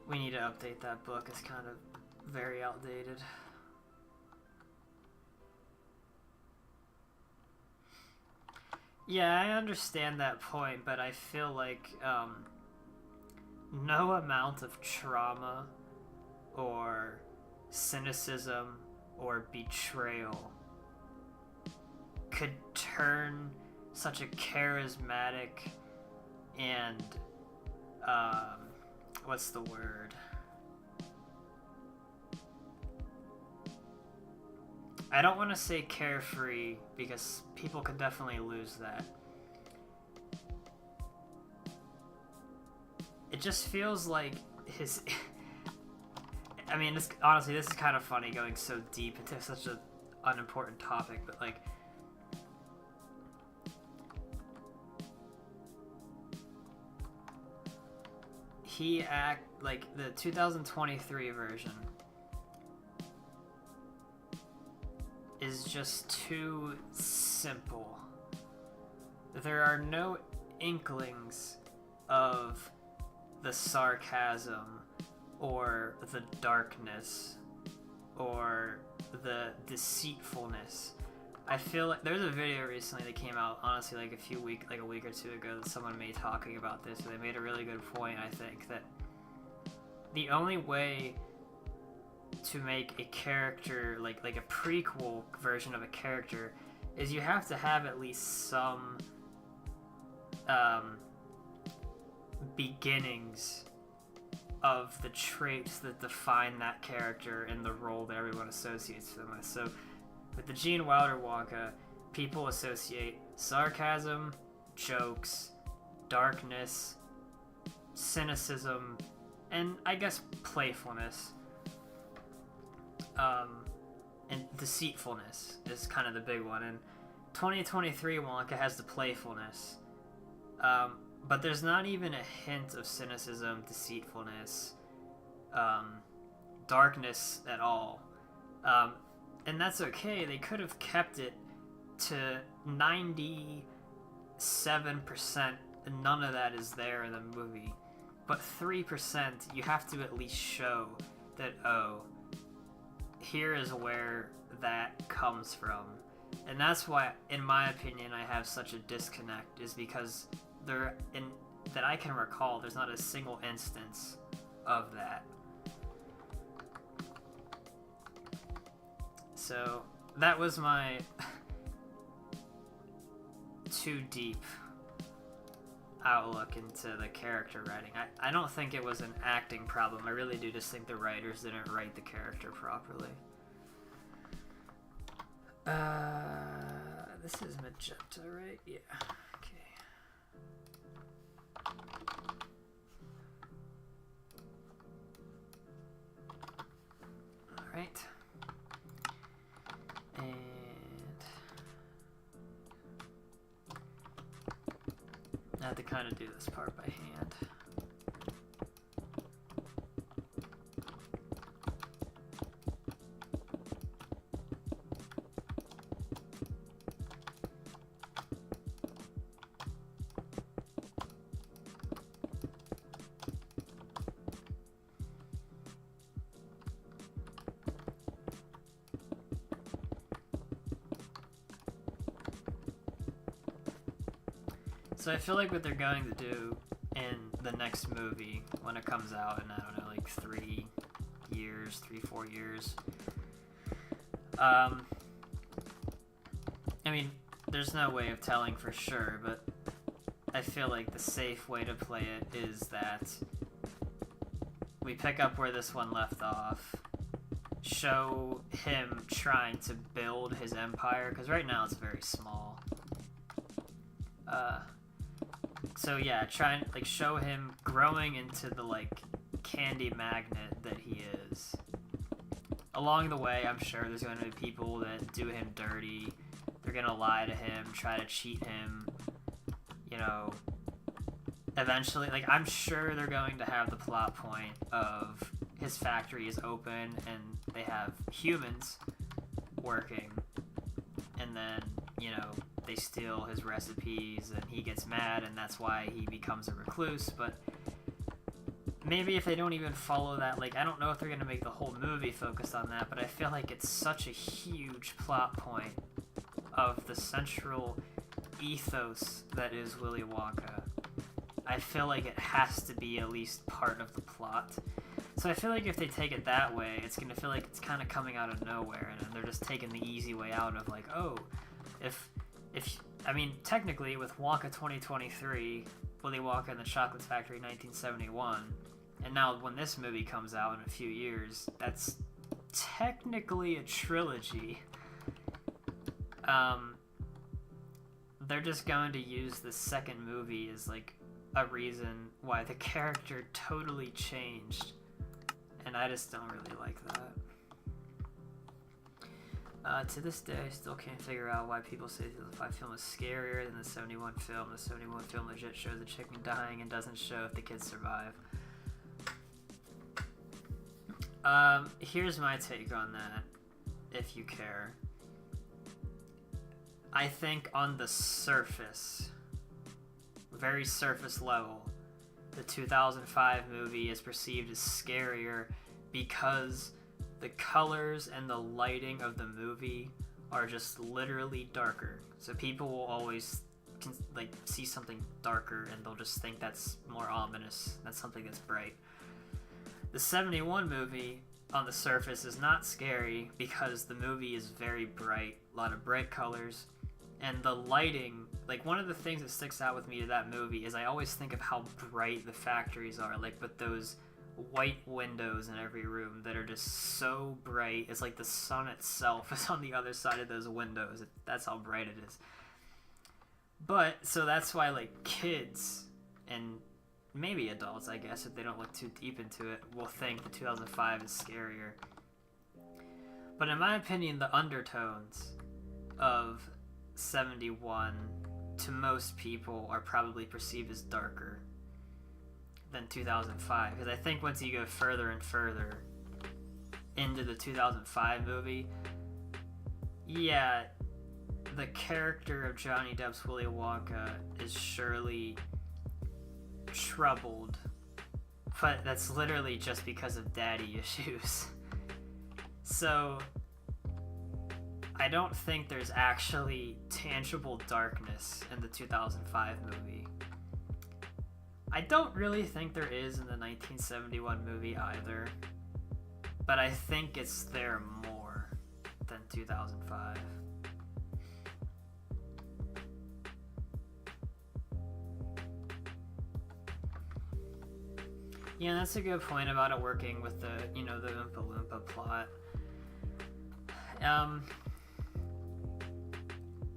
We need to update that book, it's kind of very outdated. Yeah, I understand that point, but I feel like no amount of trauma or cynicism or betrayal could turn such a charismatic and what's the word? I don't want to say carefree because people could definitely lose that. It just feels like his I mean, honestly, this is kind of funny going so deep into such an unimportant topic, but, like, like, the 2023 version is just too simple. There are no inklings of the sarcasm or the darkness or the deceitfulness. I feel like there's a video recently that came out, honestly, like a week or two ago, that someone made talking about this, and they made a really good point. I think that the only way to make a character like a prequel version of a character is you have to have at least some beginnings of the traits that define that character and the role that everyone associates them with. So with the Gene Wilder Wonka, people associate sarcasm, jokes, darkness, cynicism, and I guess playfulness. And deceitfulness is kind of the big one. And 2023 Wonka has the playfulness. But there's not even a hint of cynicism, deceitfulness, darkness at all. And that's okay. They could have kept it to 97% none of that is there in the movie. But 3%, you have to at least show that, oh, here is where that comes from. And that's why, in my opinion, I have such a disconnect, is because that I can recall, there's not a single instance of that. So that was my too deep outlook into the character writing. I don't think it was an acting problem. I really do just think the writers didn't write the character properly. This is magenta, right? Yeah. Okay. All right. And I have to kind of do this part by hand. So I feel like what they're going to do in the next movie, when it comes out in, I don't know, like 4 years. I mean, there's no way of telling for sure, but I feel like the safe way to play it is that we pick up where this one left off, show him trying to build his empire, because right now it's very small. So yeah, try and like show him growing into the like candy magnet that he is. Along the way, I'm sure there's going to be people that do him dirty. They're going to lie to him, try to cheat him. You know, eventually, like I'm sure they're going to have the plot point of his factory is open and they have humans working, and then, you know, they steal his recipes and he gets mad and that's why he becomes a recluse. But maybe if they don't even follow that, like I don't know if they're going to make the whole movie focused on that, but I feel like it's such a huge plot point of the central ethos that is Willy Wonka. I feel like it has to be at least part of the plot. So I feel like if they take it that way, it's going to feel like it's kind of coming out of nowhere, and they're just taking the easy way out of like, oh, if I mean, technically with Wonka 2023, Willy Wonka and the Chocolate Factory 1971, and now when this movie comes out in a few years, that's technically a trilogy. They're just going to use the second movie as like a reason why the character totally changed, and I just don't really like that. To this day, I still can't figure out why people say the 2005 film is scarier than the 71 film. The 71 film legit shows the chicken dying and doesn't show if the kids survive. Here's my take on that, if you care. I think on the surface, very surface level, the 2005 movie is perceived as scarier because the colors and the lighting of the movie are just literally darker. So people will always like see something darker and they'll just think that's more ominous. That's something that's bright. The 71 movie on the surface is not scary because the movie is very bright, a lot of bright colors, and the lighting, like one of the things that sticks out with me to that movie is I always think of how bright the factories are, like with those white windows in every room that are just so bright. It's like the sun itself is on the other side of those windows. That's how bright it is. But so that's why like kids and maybe adults, I guess, if they don't look too deep into it, will think the 2005 is scarier. But in my opinion, the undertones of 71 to most people are probably perceived as darker than 2005, because I think once you go further and further into the 2005 movie, yeah, the character of Johnny Depp's Willy Wonka is surely troubled, but that's literally just because of daddy issues. So I don't think there's actually tangible darkness in the 2005 movie. I don't really think there is in the 1971 movie either, but I think it's there more than 2005. Yeah, that's a good point about it working with the, the Oompa Loompa plot.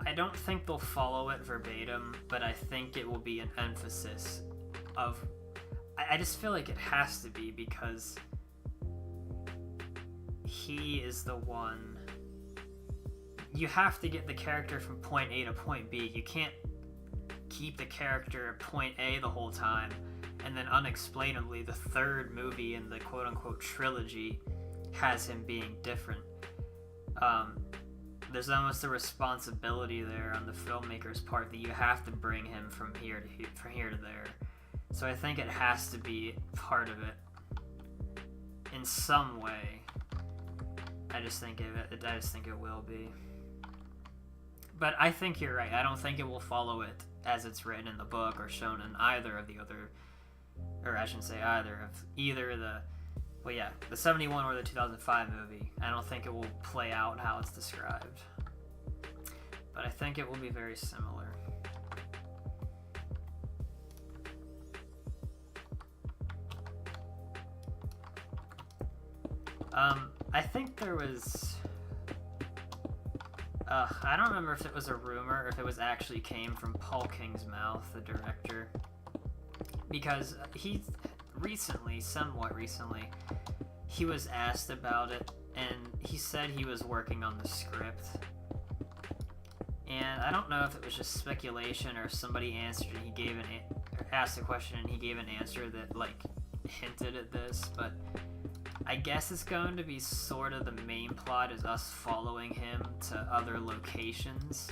I don't think they'll follow it verbatim, but I think it will be an emphasis of... I just feel like it has to be, because he is the one... You have to get the character from point A to point B. You can't keep the character at point A the whole time, and then unexplainably the third movie in the quote-unquote trilogy has him being different. There's almost a responsibility there on the filmmaker's part that you have to bring him from here to there. So I think it has to be part of it in some way. I just think it will be. But I think you're right. I don't think it will follow it as it's written in the book or shown in either of the other, or I shouldn't say either the 71 or the 2005 movie. I don't think it will play out how it's described. But I think it will be very similar. I think there was... I don't remember if it was a rumor or if it was actually came from Paul King's mouth, the director. Because he somewhat recently, he was asked about it, and he said he was working on the script. And I don't know if it was just speculation or if somebody answered and asked a question and he gave an answer that, hinted at this, but I guess it's going to be sort of the main plot is us following him to other locations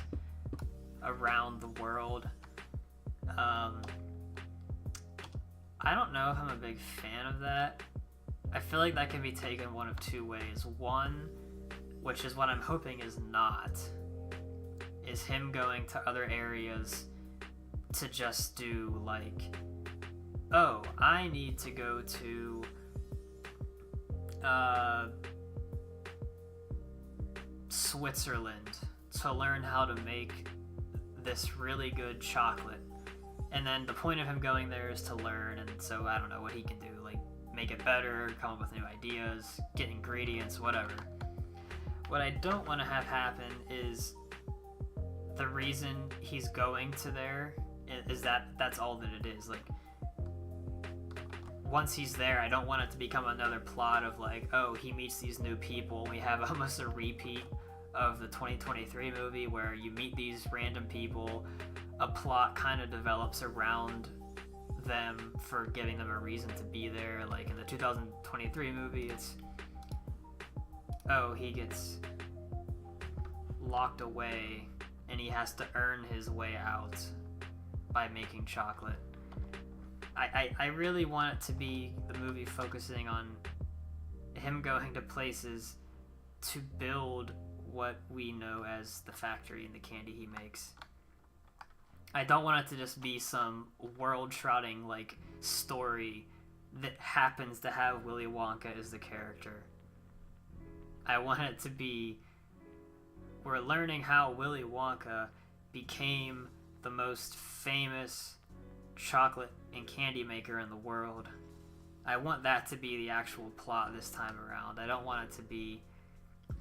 around the world. I don't know if I'm a big fan of that. I feel like that can be taken one of two ways. One, which is what I'm hoping is not, is him going to other areas to just do oh, I need to go to Switzerland to learn how to make this really good chocolate. And then the point of him going there is to learn, and so I don't know what he can do, make it better, come up with new ideas, get ingredients, whatever. What I don't want to have happen is the reason he's going to there is that's all that it is. Once he's there, I don't want it to become another plot of oh, he meets these new people. We have almost a repeat of the 2023 movie where you meet these random people, a plot kind of develops around them for giving them a reason to be there. In the 2023 movie, it's, oh, he gets locked away and he has to earn his way out by making chocolate. I really want it to be the movie focusing on him going to places to build what we know as the factory and the candy he makes. I don't want it to just be some world-trotting story that happens to have Willy Wonka as the character. I want it to be, we're learning how Willy Wonka became the most famous chocolate and candy maker in the world. I want that to be the actual plot this time around. I don't want it to be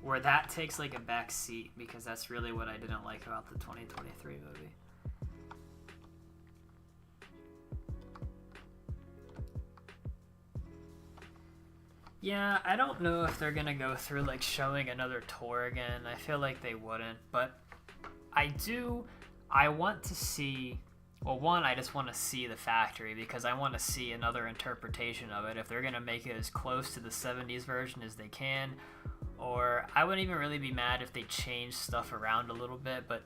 where that takes a back seat, because that's really what I didn't like about the 2023 movie. Yeah, I don't know if they're gonna go through showing another tour again. I feel like they wouldn't, but I want to see, well, one, I just want to see the factory because I want to see another interpretation of it. If they're gonna make it as close to the 70s version as they can, or I wouldn't even really be mad if they changed stuff around a little bit, but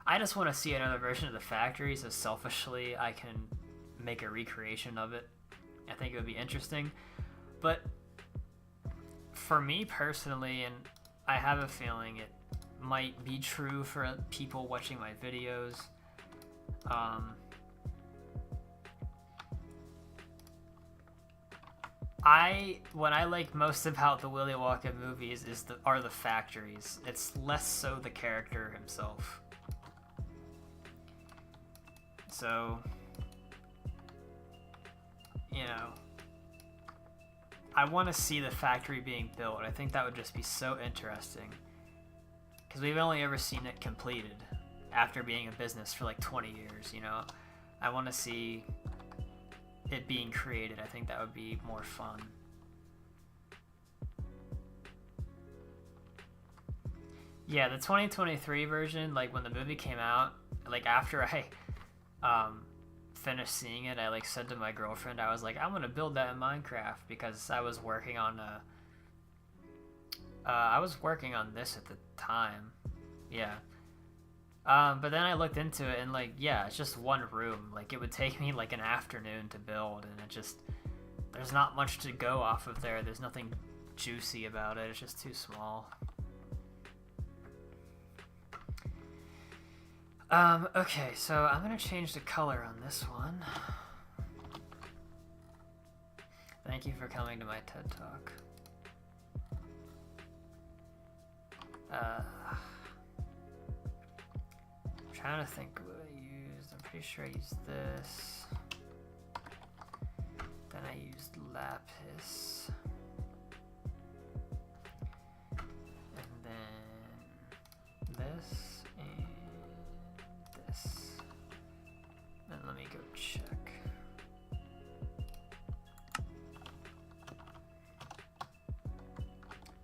I just want to see another version of the factory so selfishly I can make a recreation of it. I think it would be interesting. But for me personally, and I have a feeling it might be true for people watching my videos, what I like most about the Willy Wonka movies are the factories. It's less so the character himself. So, you know, I want to see the factory being built. I think that would just be so interesting. Because we've only ever seen it completed after being a business for like 20 years, you know? I want to see it being created. I think that would be more fun. Yeah, the 2023 version, like when the movie came out, like after I finished seeing it, I like said to my girlfriend, I was like, I'm gonna build that in Minecraft, because I was working on this at the time. Yeah. But then I looked into it and like, yeah, it's just one room. Like it would take me like an afternoon to build, and it just, there's not much to go off of there. There's nothing juicy about it. It's just too small. Okay, so I'm gonna change the color on this one. Thank you for coming to my TED Talk. I'm trying to think what I used. I'm pretty sure I used this. Then I used lapis. And then this and this. And let me go check.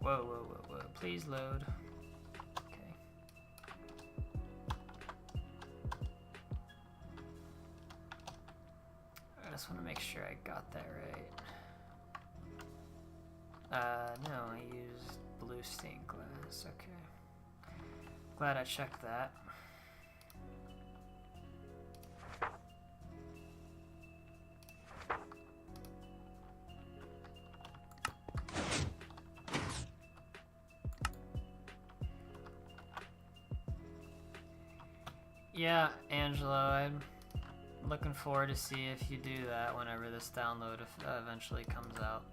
Whoa, whoa, whoa, whoa. Please load. Okay. I just want to make sure I got that right. No, I used blue stained glass. Okay. Glad I checked that. Yeah, Angelo, I'm looking forward to see if you do that whenever this download eventually comes out.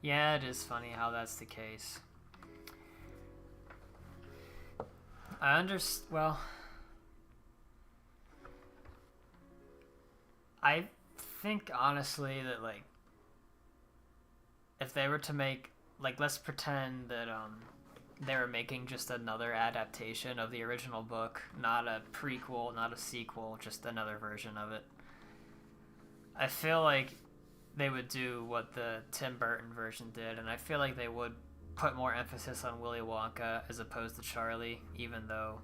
Yeah, it is funny how that's the case. Well, I think honestly that like if they were to make, like, let's pretend that they were making just another adaptation of the original book, not a prequel, not a sequel, just another version of it. I feel like they would do what the Tim Burton version did, and I feel like they would put more emphasis on Willy Wonka as opposed to Charlie, even though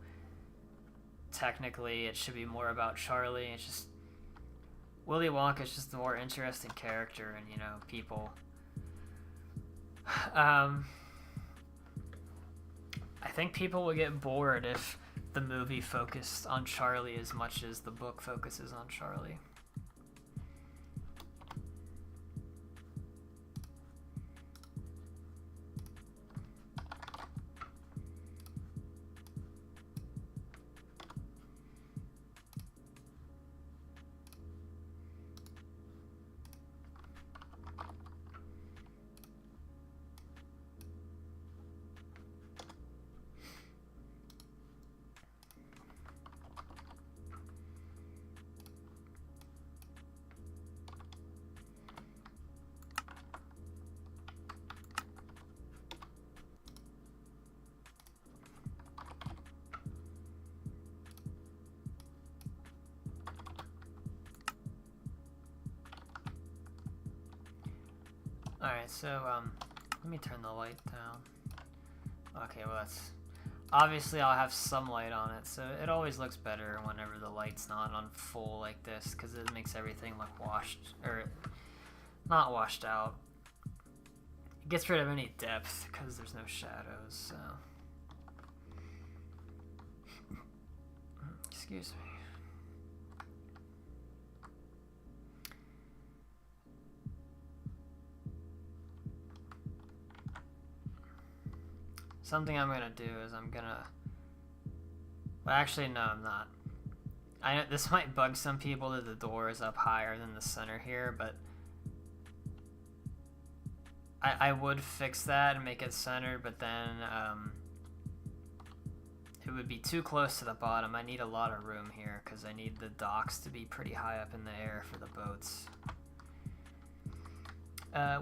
technically it should be more about Charlie. It's just Willy Wonka is just the more interesting character, and, you know, people. I think people would get bored if the movie focused on Charlie as much as the book focuses on Charlie. Alright, so, let me turn the light down. Okay, well that's... Obviously I'll have some light on it, so it always looks better whenever the light's not on full like this, because it makes everything look washed, or not washed out. gets rid of any depth because there's no shadows, so. Excuse me. Something I'm gonna do is I'm gonna. Well, actually, no, I'm not. I know this might bug some people that the door is up higher than the center here, but I would fix that and make it centered, but then it would be too close to the bottom. I need a lot of room here because I need the docks to be pretty high up in the air for the boats.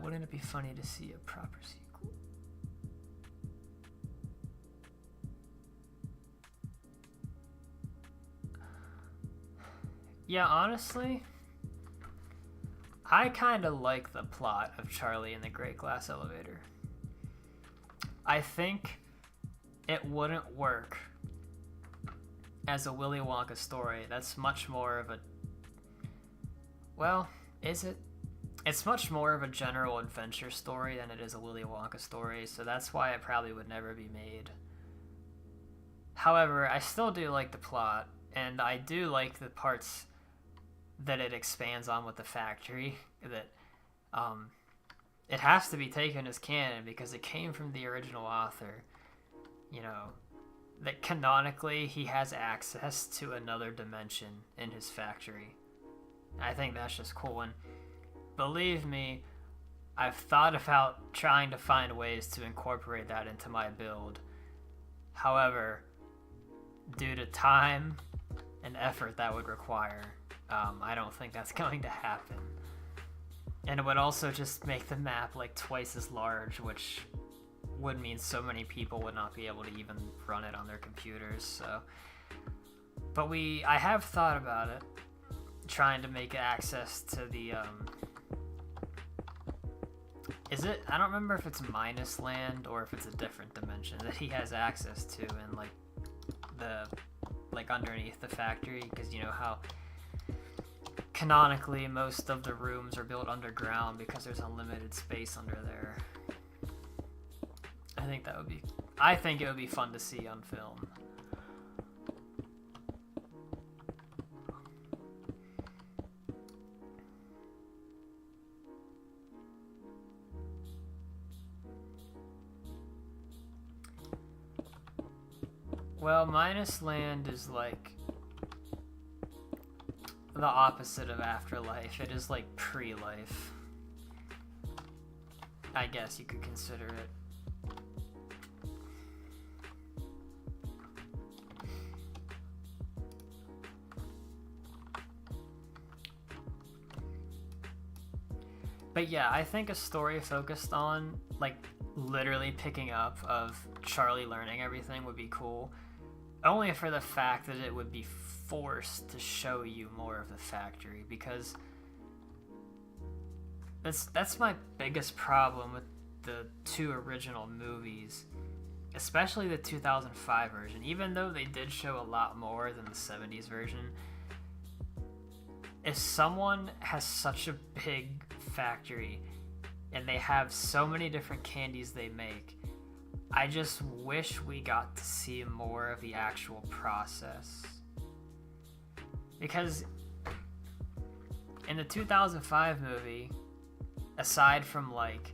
Wouldn't it be funny to see a proper sequel? Yeah, honestly, I kind of like the plot of Charlie and the Great Glass Elevator. I think it wouldn't work as a Willy Wonka story. That's much more of a... Well, is it? It's much more of a general adventure story than it is a Willy Wonka story, so that's why it probably would never be made. However, I still do like the plot, and I do like the parts that it expands on with the factory, that it has to be taken as canon because it came from the original author, you know, that canonically he has access to another dimension in his factory. I think that's just cool, and believe me, I've thought about trying to find ways to incorporate that into my build. However, due to time and effort that would require, I don't think that's going to happen. And it would also just make the map like twice as large, which would mean so many people would not be able to even run it on their computers. So, but I have thought about it, trying to make access to the I don't remember if it's Minus Land or if it's a different dimension that he has access to in like underneath the factory, because you know how canonically most of the rooms are built underground because there's unlimited space under there. I think it would be fun to see on film. Well, Minus Land is like the opposite of Afterlife. It is like pre-life. I guess you could consider it. But yeah, I think a story focused on like literally picking up of Charlie learning everything would be cool. Only for the fact that it would be forced to show you more of the factory, because that's my biggest problem with the two original movies, especially the 2005 version. Even though they did show a lot more than the 70s version, if someone has such a big factory and they have so many different candies they make, I just wish we got to see more of the actual process. Because in the 2005 movie, aside from like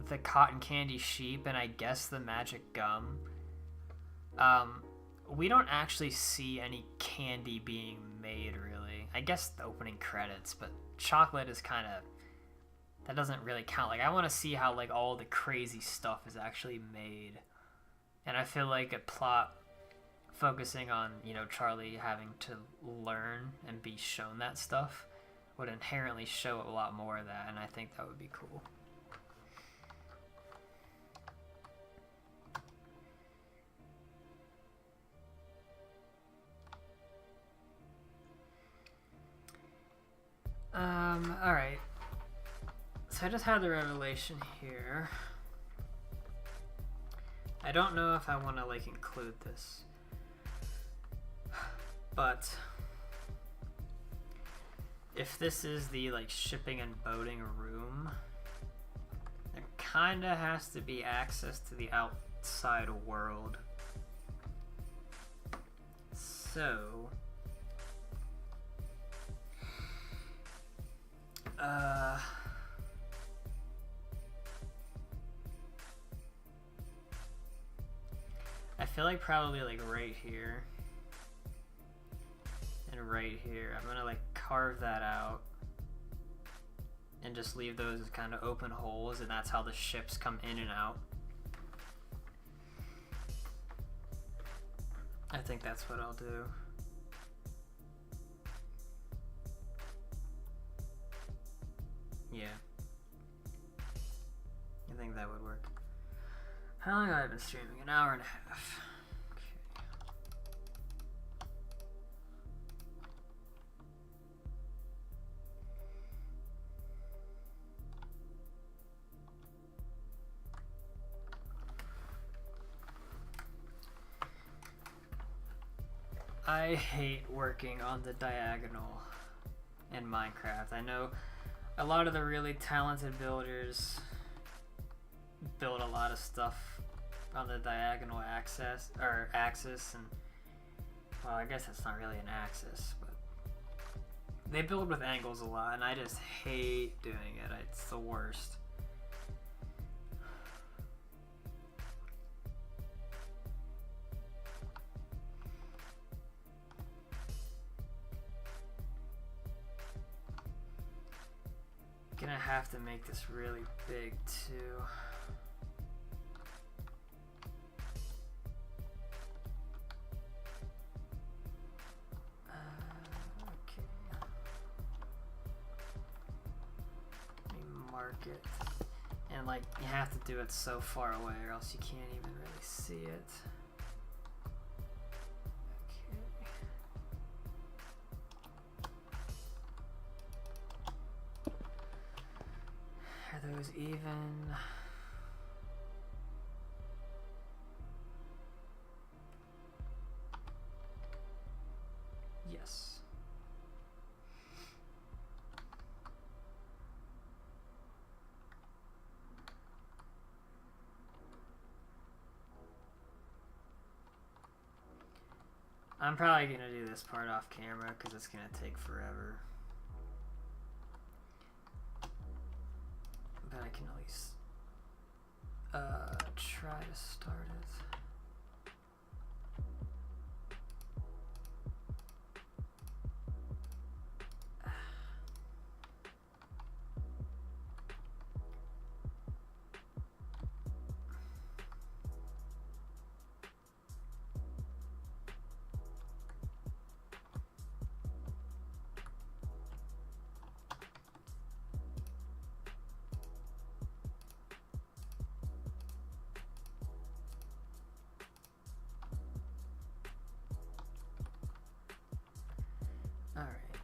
the cotton candy sheep and I guess the magic gum, we don't actually see any candy being made really. I guess the opening credits, but chocolate is kind of, that doesn't really count. Like, I want to see how like all the crazy stuff is actually made. And I feel like a plot focusing on, you know, Charlie having to learn and be shown that stuff would inherently show a lot more of that, and I think that would be cool. Alright. So I just had the revelation here. I don't know if I want to like include this, but if this is the like shipping and boating room, kinda has to be access to the outside world. So, I feel like probably like right here and right here. I'm gonna like carve that out and just leave those as kind of open holes, and that's how the ships come in and out. I think that's what I'll do. Yeah. I think that would work. How long have I been streaming? An hour and a half. I hate working on the diagonal in Minecraft. I know a lot of the really talented builders build a lot of stuff on the diagonal axis, and well, I guess that's not really an axis, but they build with angles a lot, and I just hate doing it. It's the worst. Gonna have to make this really big too. Okay. Let me mark it. And like, you have to do it so far away or else you can't even really see it. Are those even? Yes. I'm probably gonna do this part off camera because it's gonna take forever. But I can at least try to start it.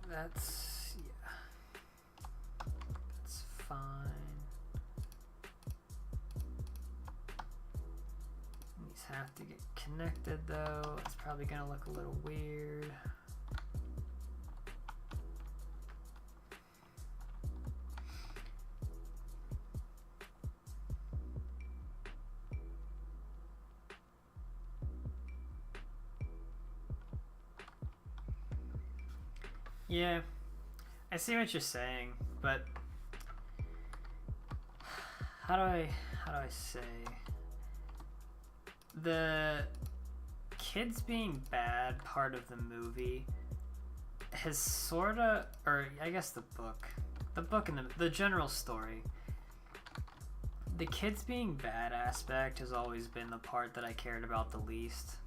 That's, yeah, that's fine. These have to get connected though. It's probably gonna look a little weird. Yeah, I see what you're saying, but how do I say, the kids being bad part of the movie has sorta, or I guess the book and the general story, the kids being bad aspect has always been the part that I cared about the least.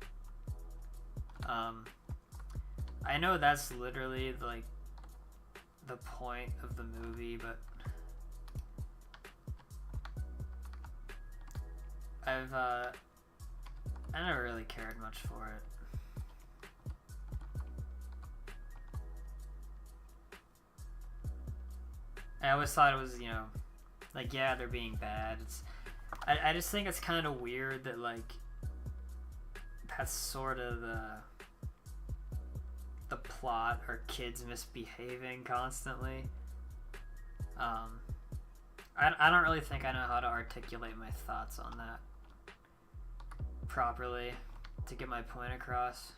I know that's literally like the point of the movie, but I never really cared much for it. I always thought it was, you know, like, yeah, they're being bad. I just think it's kind of weird that like that's sort of the plot, are kids misbehaving constantly. I don't really think I know how to articulate my thoughts on that properly to get my point across.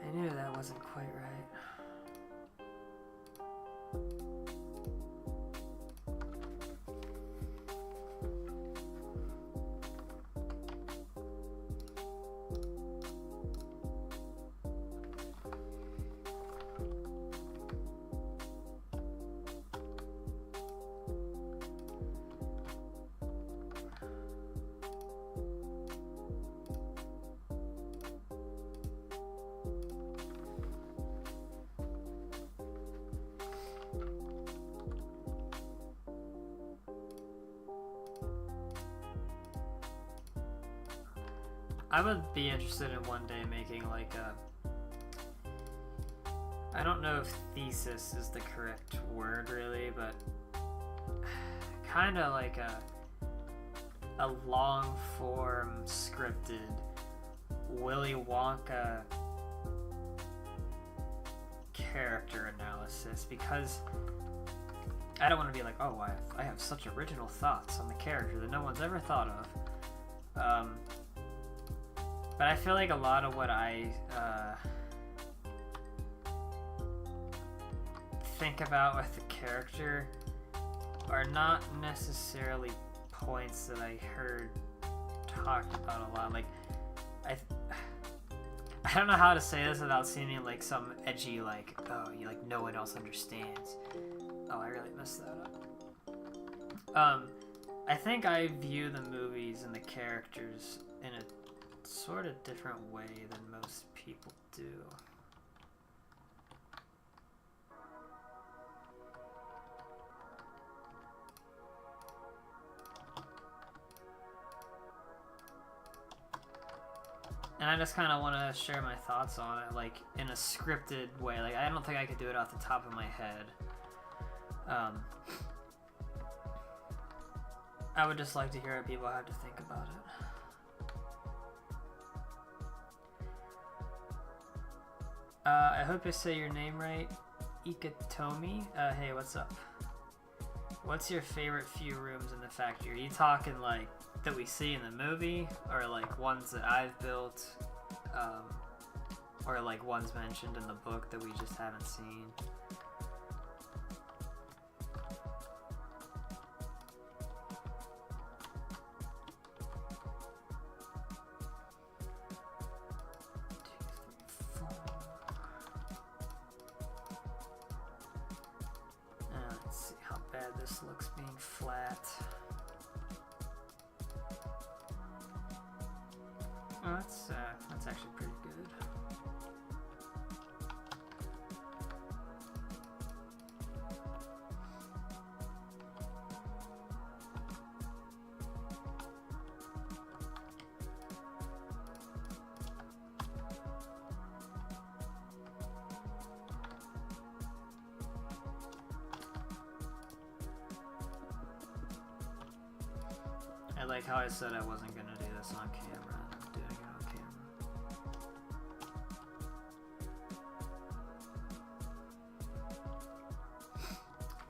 I knew that wasn't quite right. I would be interested in one day making like a, I don't know if thesis is the correct word really, but kind of like a long form scripted Willy Wonka character analysis, because I don't want to be like, oh, I have such original thoughts on the character that no one's ever thought of. But I feel like a lot of what I think about with the character are not necessarily points that I heard talked about a lot. Like, I don't know how to say this without seeming like some edgy, like, oh, you like no one else understands. Oh, I really messed that up. I think I view the movies and the characters in a sort of different way than most people do. And I just kind of want to share my thoughts on it, like, in a scripted way. Like, I don't think I could do it off the top of my head. I would just like to hear what people have to think about it. I hope I say your name right. Ikatomi. Hey, what's up? What's your favorite few rooms in the factory? Are you talking like that we see in the movie, or like ones that I've built, or like ones mentioned in the book that we just haven't seen? This looks being flat. Oh, that's actually pretty good. I like how I said I wasn't going to do this on camera. I'm doing it on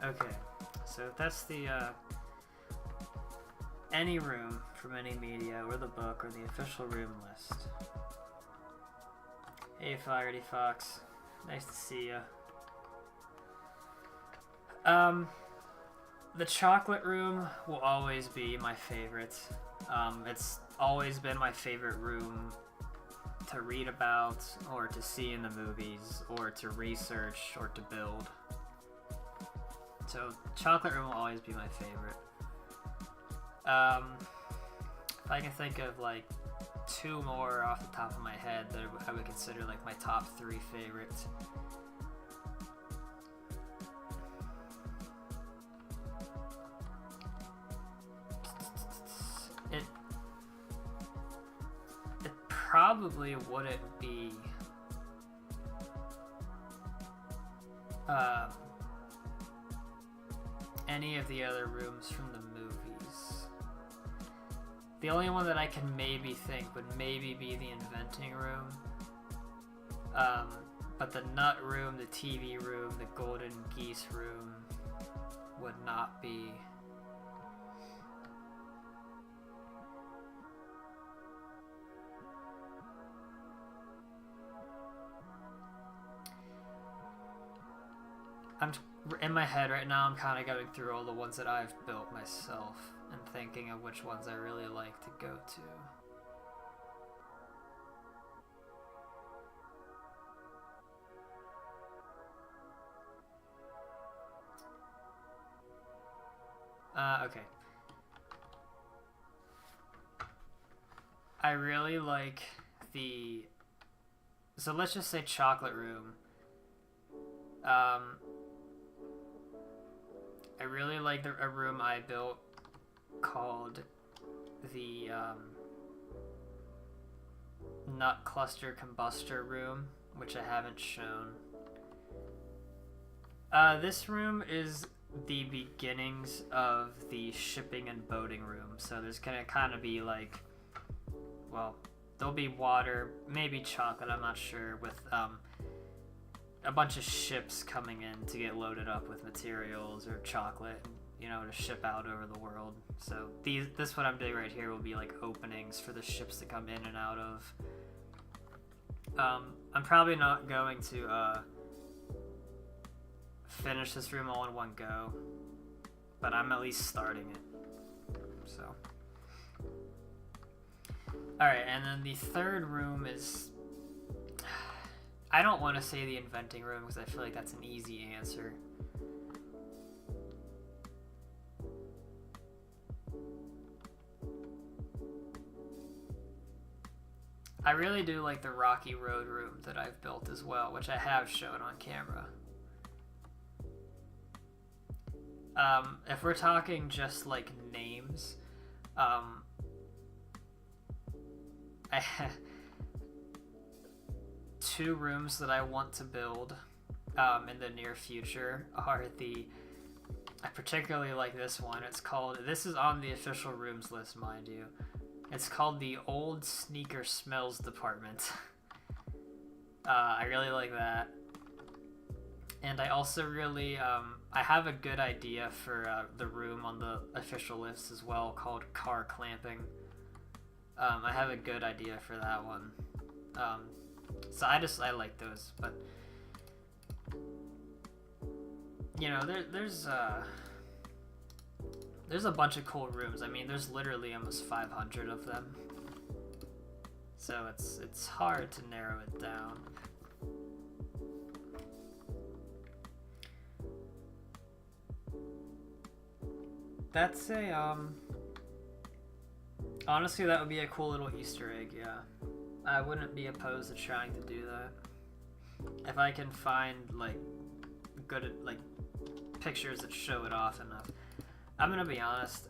camera. Okay, so that's the any room from any media or the book or the official room list. Hey, Flaherty Fox. Nice to see ya. The chocolate room will always be my favorite. It's always been my favorite room to read about, or to see in the movies, or to research, or to build. So, chocolate room will always be my favorite. If I can think of like 2 more off the top of my head that I would consider like my top 3 favorites. It probably wouldn't be any of the other rooms from the movies. The only one that I can maybe think would maybe be the inventing room. But the nut room, the TV room, the golden geese room would not be. In my head right now, I'm kind of going through all the ones that I've built myself and thinking of which ones I really like to go to. Okay. I really like the... So let's just say chocolate room. I really like a room I built called the Nut Cluster Combustor room, which I haven't shown. This room is the beginnings of the shipping and boating room, so there's gonna kind of be like, well, there'll be water, maybe chocolate, I'm not sure, with a bunch of ships coming in to get loaded up with materials or chocolate, you know, to ship out over the world. So this what I'm doing right here will be like openings for the ships to come in and out of. I'm probably not going to finish this room all in one go, but I'm at least starting it. So, alright, and then the third room is... I don't want to say the inventing room because I feel like that's an easy answer. I really do like the Rocky Road room that I've built as well, which I have shown on camera. If we're talking just like names, I have 2 rooms that I want to build in the near future are I particularly like this one. It's called, this is on the official rooms list, mind you. It's called the Old Sneaker Smells Department. I really like that. And I also really, I have a good idea for the room on the official list as well called Car Clamping. I have a good idea for that one. So I like those, but you know, there's a bunch of cool rooms. I mean, there's literally almost 500 of them, so it's hard to narrow it down. That's honestly, that would be a cool little Easter egg, yeah. I wouldn't be opposed to trying to do that. If I can find, like, good, like, pictures that show it off enough. I'm gonna be honest,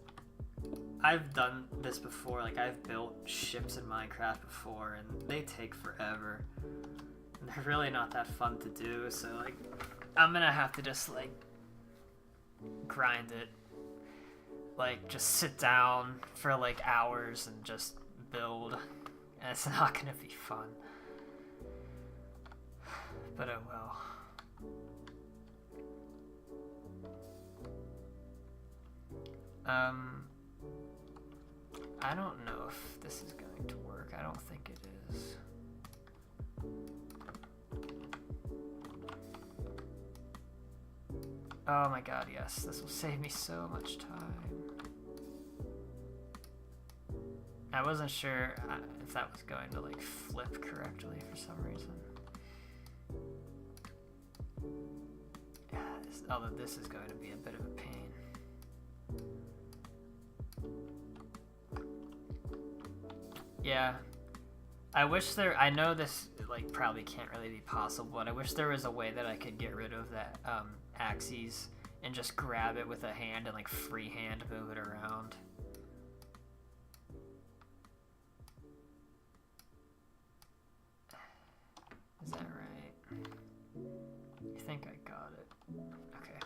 I've done this before, like, I've built ships in Minecraft before, and they take forever. And they're really not that fun to do, so, like, I'm gonna have to just, like, grind it. Like, just sit down for, like, hours and just build. And it's not gonna be fun. But oh well. I don't know if this is going to work. I don't think it is. Oh my god, yes. This will save me so much time. I wasn't sure if that was going to like flip correctly for some reason. Yeah, although this is going to be a bit of a pain. Yeah. I wish I know this like probably can't really be possible, but I wish there was a way that I could get rid of that axes and just grab it with a hand and like freehand move it around. Is that right? I think I got it. Okay.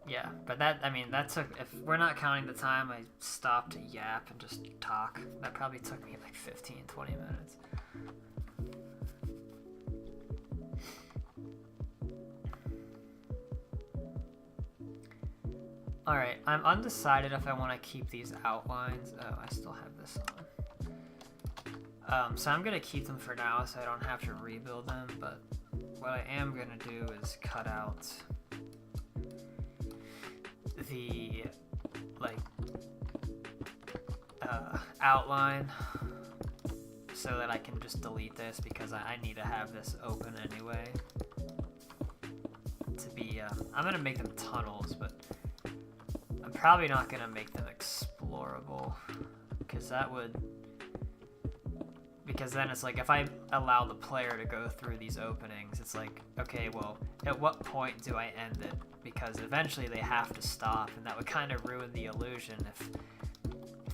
Yeah, but that, I mean, that took, if we're not counting the time I stopped to yap and just talk, that probably took me like 15, 20 minutes. Alright, I'm undecided if I want to keep these outlines. Oh, I still have this on. So I'm going to keep them for now so I don't have to rebuild them, but what I am going to do is cut out the, like, outline so that I can just delete this because I need to have this open anyway. To be, I'm going to make them tunnels, but I'm probably not going to make them explorable because that would... Because then it's like, if I allow the player to go through these openings, it's like, okay, well, at what point do I end it? Because eventually they have to stop, and that would kind of ruin the illusion if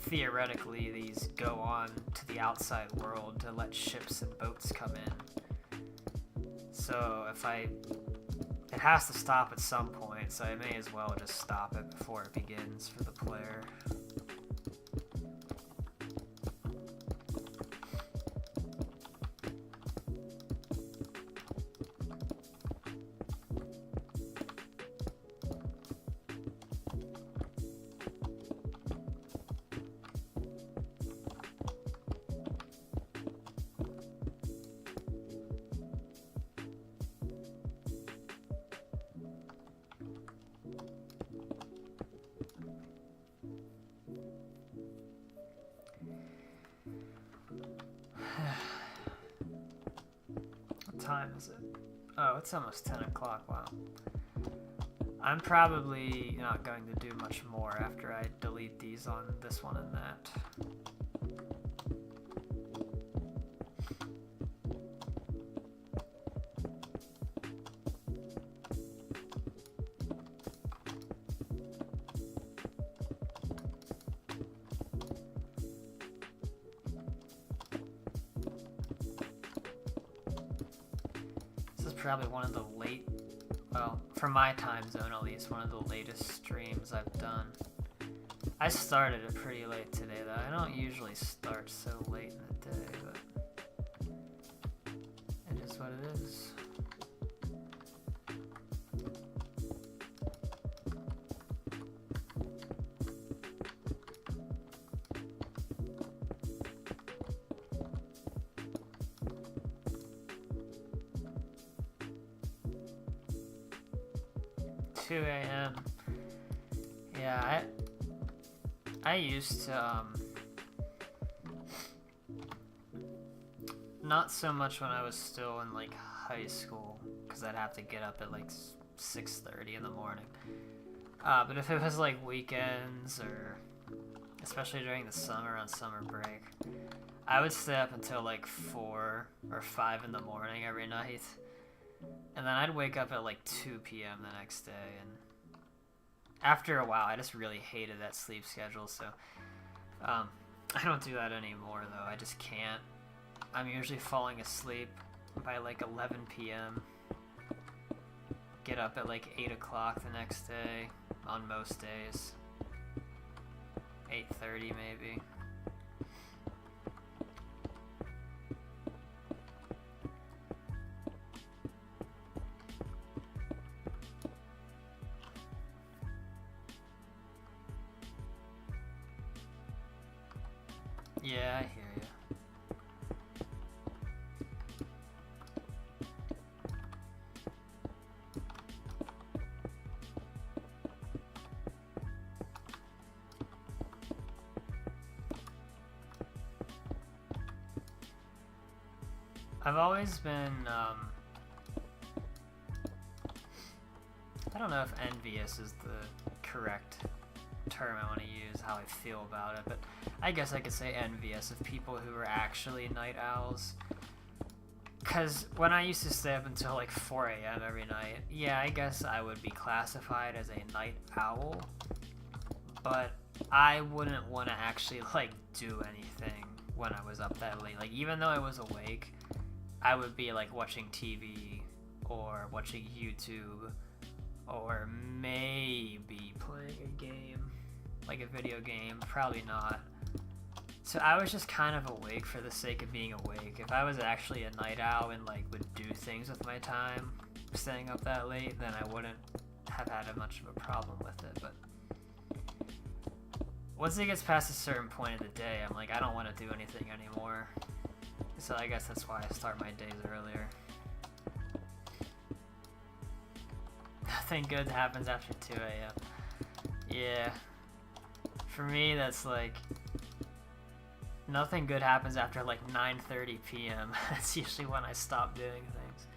theoretically these go on to the outside world to let ships and boats come in. So if it has to stop at some point, so I may as well just stop it before it begins for the player. Time is it? Oh, it's almost 10 o'clock. Wow. I'm probably not going to do much more after I delete these on this one and that. Probably one of the well, for my time zone at least, one of the latest streams I've done. I started it pretty late today though. I don't usually start so late in the day, but it is what it is. A.m. Yeah, I used to not so much when I was still in like high school, because I'd have to get up at like 6:30 in the morning. But if it was like weekends, or especially during the summer on summer break, I would stay up until like 4 or 5 in the morning every night. And then I'd wake up at like 2 p.m. the next day, and after a while I just really hated that sleep schedule, so I don't do that anymore though. I just can't. I'm usually falling asleep by like 11 p.m. Get up at like 8 o'clock the next day on most days. 8:30 maybe. Yeah, I hear you. I've always been, I don't know if envious is the correct term I want to use, how I feel about it, but I guess I could say envious of people who are actually night owls. Because when I used to stay up until like 4 a.m. every night, yeah, I guess I would be classified as a night owl, but I wouldn't want to actually like do anything when I was up that late. Like, even though I was awake, I would be like watching TV or watching YouTube or maybe playing a game, like a video game, probably not. So I was just kind of awake for the sake of being awake. If I was actually a night owl and like would do things with my time staying up that late, then I wouldn't have had much of a problem with it. But once it gets past a certain point of the day, I'm like, I don't want to do anything anymore. So I guess that's why I start my days earlier. Nothing good happens after 2 a.m. Yeah. For me, that's like... Nothing good happens after like 9:30 p.m. That's usually when I stop doing things.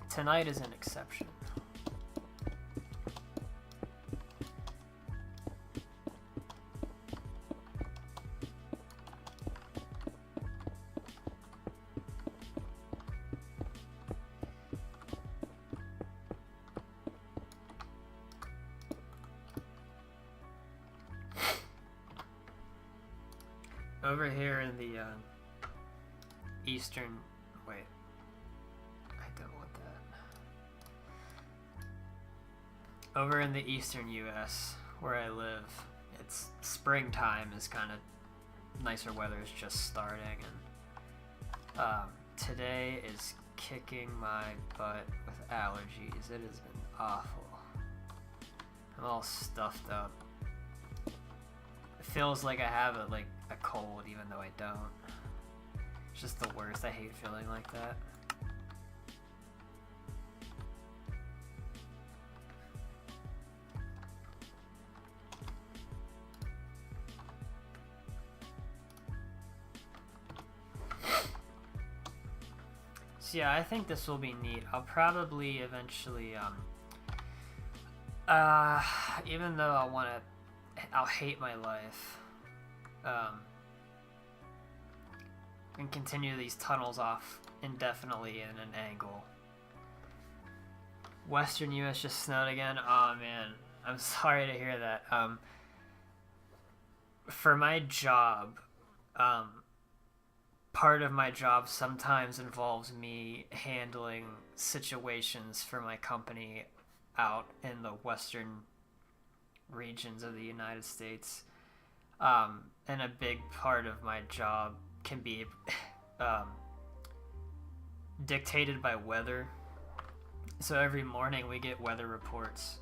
Tonight is an exception. Over here in the eastern, wait, I don't want that. Over in the eastern U.S. where I live, it's springtime is kind of nicer weather is just starting, and today is kicking my butt with allergies. It has been awful. I'm all stuffed up. It feels like I have a cold, even though I don't. It's just the worst. I hate feeling like that. So yeah, I think this will be neat. I'll probably eventually, even though I'll hate my life, and continue these tunnels off indefinitely in an angle. Western US just snowed again. Oh man, I'm sorry to hear that. For my job, part of my job sometimes involves me handling situations for my company out in the western regions of the United States. And a big part of my job can be dictated by weather. So every morning we get weather reports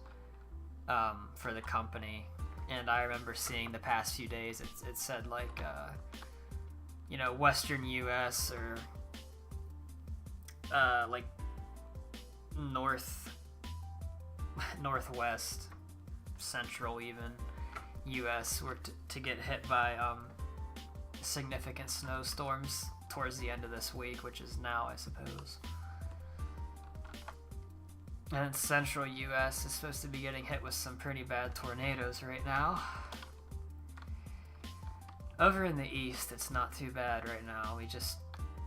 for the company, and I remember seeing the past few days it said like Western US or like northwest, central even US were to get hit by significant snowstorms towards the end of this week, which is now, I suppose. And central US is supposed to be getting hit with some pretty bad tornadoes right now. Over in the east, it's not too bad right now.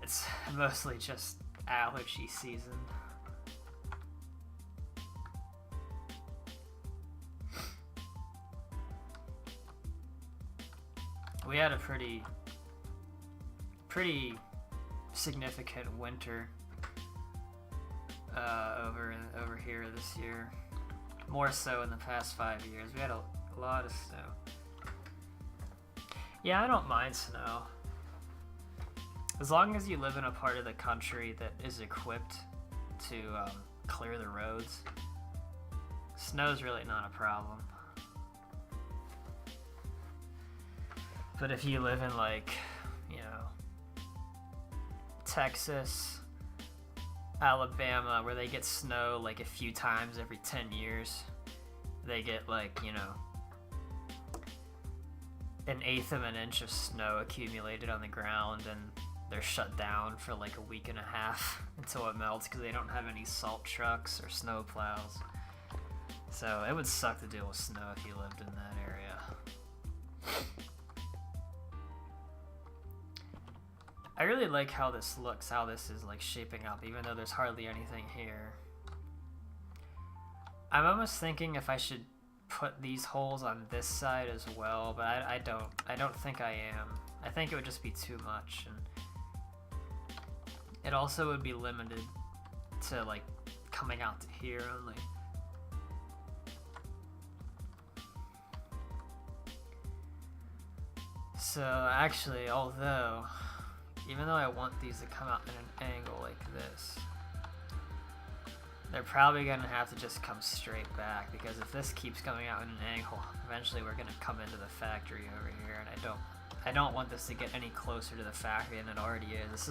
It's mostly just allergy season. We had a pretty significant winter over here this year. More so in the past 5 years. We had a lot of snow. Yeah, I don't mind snow. As long as you live in a part of the country that is equipped to clear the roads. Snow's really not a problem. But if you live in, like, you know, Texas, Alabama, where they get snow like a few times every 10 years, they get, like, you know, 1/8 of an inch of snow accumulated on the ground, and they're shut down for like a week and a half until it melts because they don't have any salt trucks or snow plows. So it would suck to deal with snow if you lived in that area. I really like how this looks, how this is like shaping up, even though there's hardly anything here. I'm almost thinking if I should put these holes on this side as well, but I don't think I am. I think it would just be too much, and it also would be limited to like coming out to here only. So actually, although, even though I want these to come out in an angle like this, they're probably going to have to just come straight back, because if this keeps coming out in an angle, eventually we're going to come into the factory over here, and I don't want this to get any closer to the factory than it already is.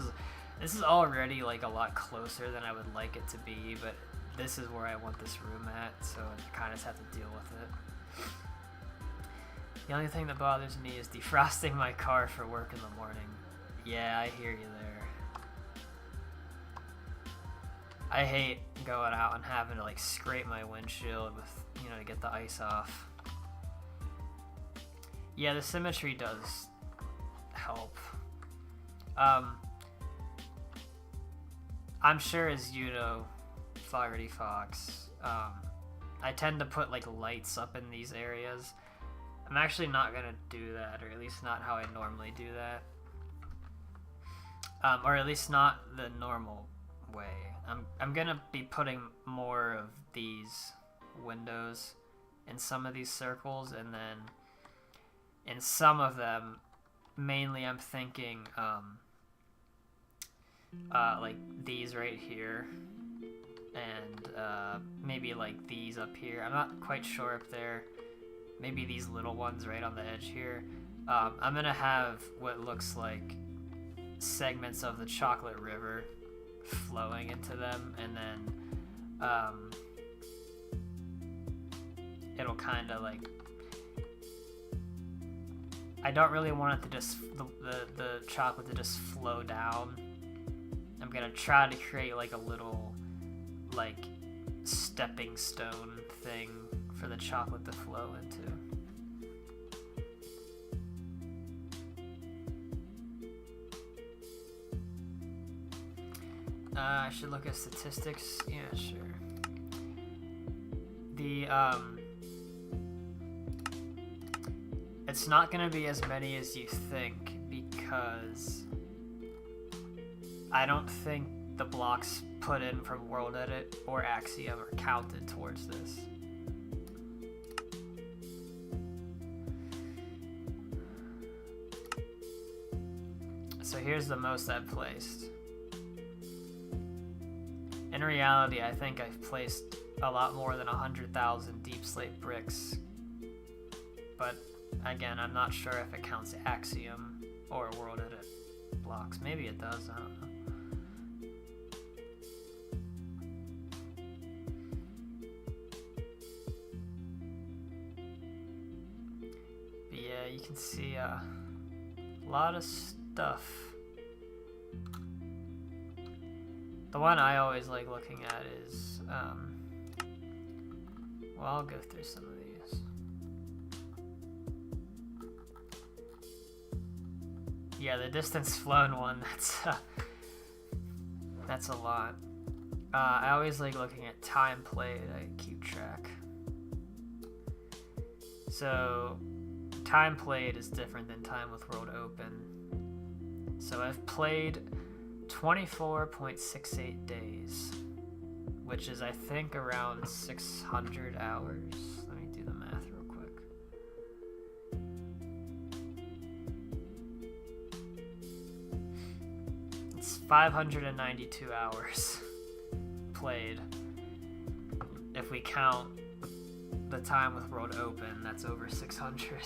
This is already like a lot closer than I would like it to be, but this is where I want this room at, so I kind of have to deal with it. The only thing that bothers me is defrosting my car for work in the morning. Yeah, I hear you there. I hate going out and having to like scrape my windshield with, you know, to get the ice off. Yeah, the symmetry does help. I'm sure, as you know, Fogarty Fox, I tend to put like lights up in these areas. I'm actually not gonna do that, or at least not how I normally do that. Or at least not the normal way. I'm gonna be putting more of these windows in some of these circles, and then in some of them, mainly I'm thinking like these right here, and maybe like these up here. I'm not quite sure if they're maybe these little ones right on the edge here. I'm gonna have what looks like segments of the Chocolate River flowing into them, and then it'll kind of like, I don't really want it to just the chocolate to just flow down. I'm gonna try to create like a little like stepping stone thing for the chocolate to flow into. I should look at statistics. Yeah, sure. The it's not gonna be as many as you think, because I don't think the blocks put in from World Edit or Axiom are counted towards this. So here's the most I've placed. In reality, I think I've placed a lot more than 100,000 deep slate bricks, but again, I'm not sure if it counts Axiom or World Edit blocks. Maybe it does, I don't know. But yeah, you can see a lot of stuff. The one I always like looking at is, well, I'll go through some of these. Yeah, the distance flown one, that's a lot. I always like looking at time played, I keep track. So, time played is different than time with World Open. So I've played 24.68 days, which is, I think, around 600 hours. Let me do the math real quick. It's 592 hours played if we count the time with world open, that's over 600.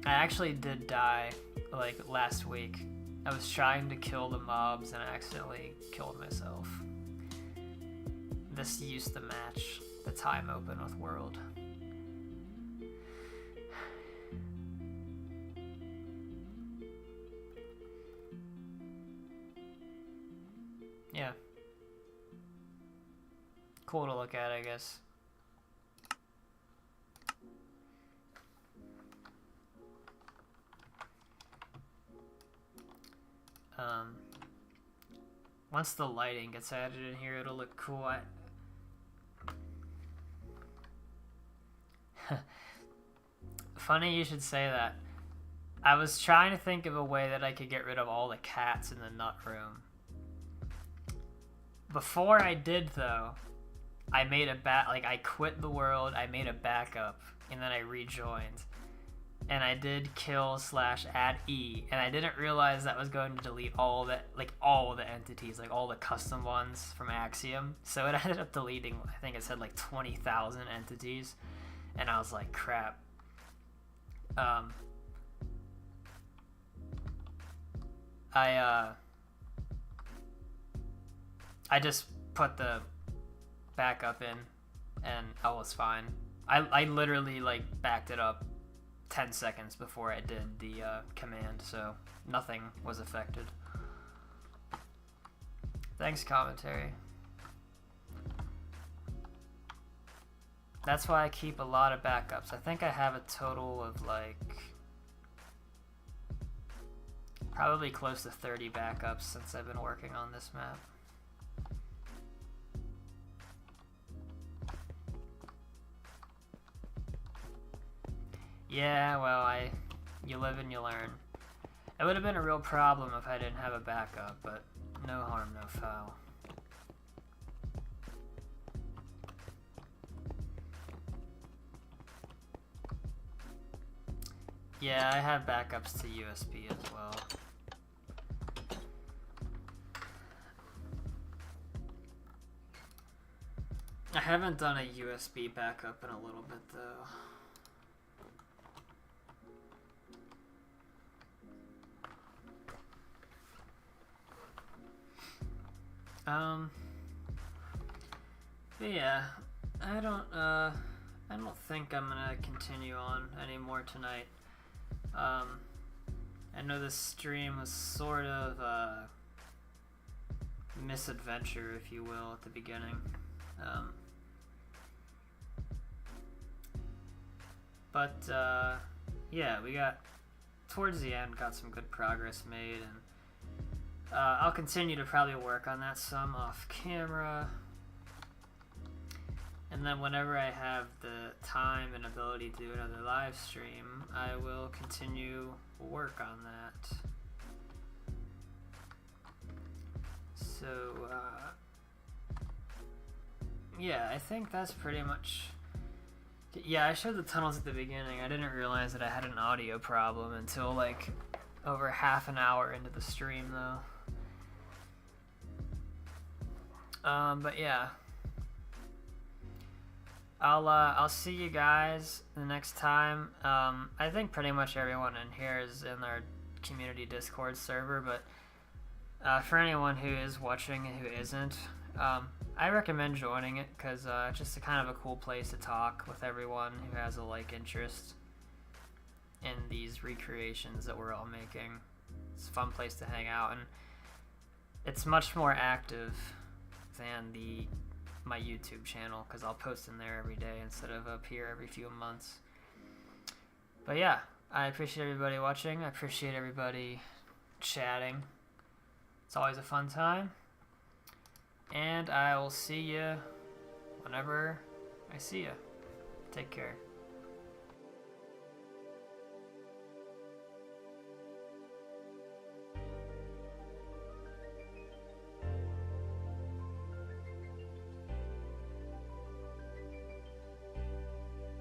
I actually did die, like, last week. I was trying to kill the mobs and I accidentally killed myself. This used to match the time open with world. Yeah. Cool to look at, I guess. Once the lighting gets added in here, it'll look cool. Funny you should say that. I was trying to think of a way that I could get rid of all the cats in the nut room. Before I did, though, I made I quit the world, I made a backup, and then I rejoined. And I did kill/add E, and I didn't realize that was going to delete all the entities, like all the custom ones from Axiom. So it ended up deleting, I think it said like 20,000 entities, and I was like, crap. I just put the backup in, and I was fine. I literally like backed it up 10 seconds before I did the command, so nothing was affected. Thanks, commentary. That's why I keep a lot of backups. I think I have a total of like probably close to 30 backups since I've been working on this map. Yeah, well, you live and you learn. It would have been a real problem if I didn't have a backup, but no harm, no foul. Yeah, I have backups to USB as well. I haven't done a USB backup in a little bit, though. But yeah, I don't think I'm gonna continue on anymore tonight. I know this stream was sort of a misadventure, if you will, at the beginning. Yeah, we got, towards the end, got some good progress made, and I'll continue to probably work on that some off camera. And then whenever I have the time and ability to do another live stream, I will continue work on that. So, yeah, I think that's pretty much... Yeah, I showed the tunnels at the beginning. I didn't realize that I had an audio problem until, like, over half an hour into the stream, though. But yeah. I'll see you guys the next time. I think pretty much everyone in here is in our community Discord server, but for anyone who is watching and who isn't, I recommend joining it because it's just a kind of a cool place to talk with everyone who has a like interest in these recreations that we're all making. It's a fun place to hang out, and it's much more active than my YouTube channel because I'll post in there every day instead of up here every few months. But yeah, I appreciate everybody watching. I appreciate everybody chatting. It's always a fun time. And I will see you whenever I see you. Take care.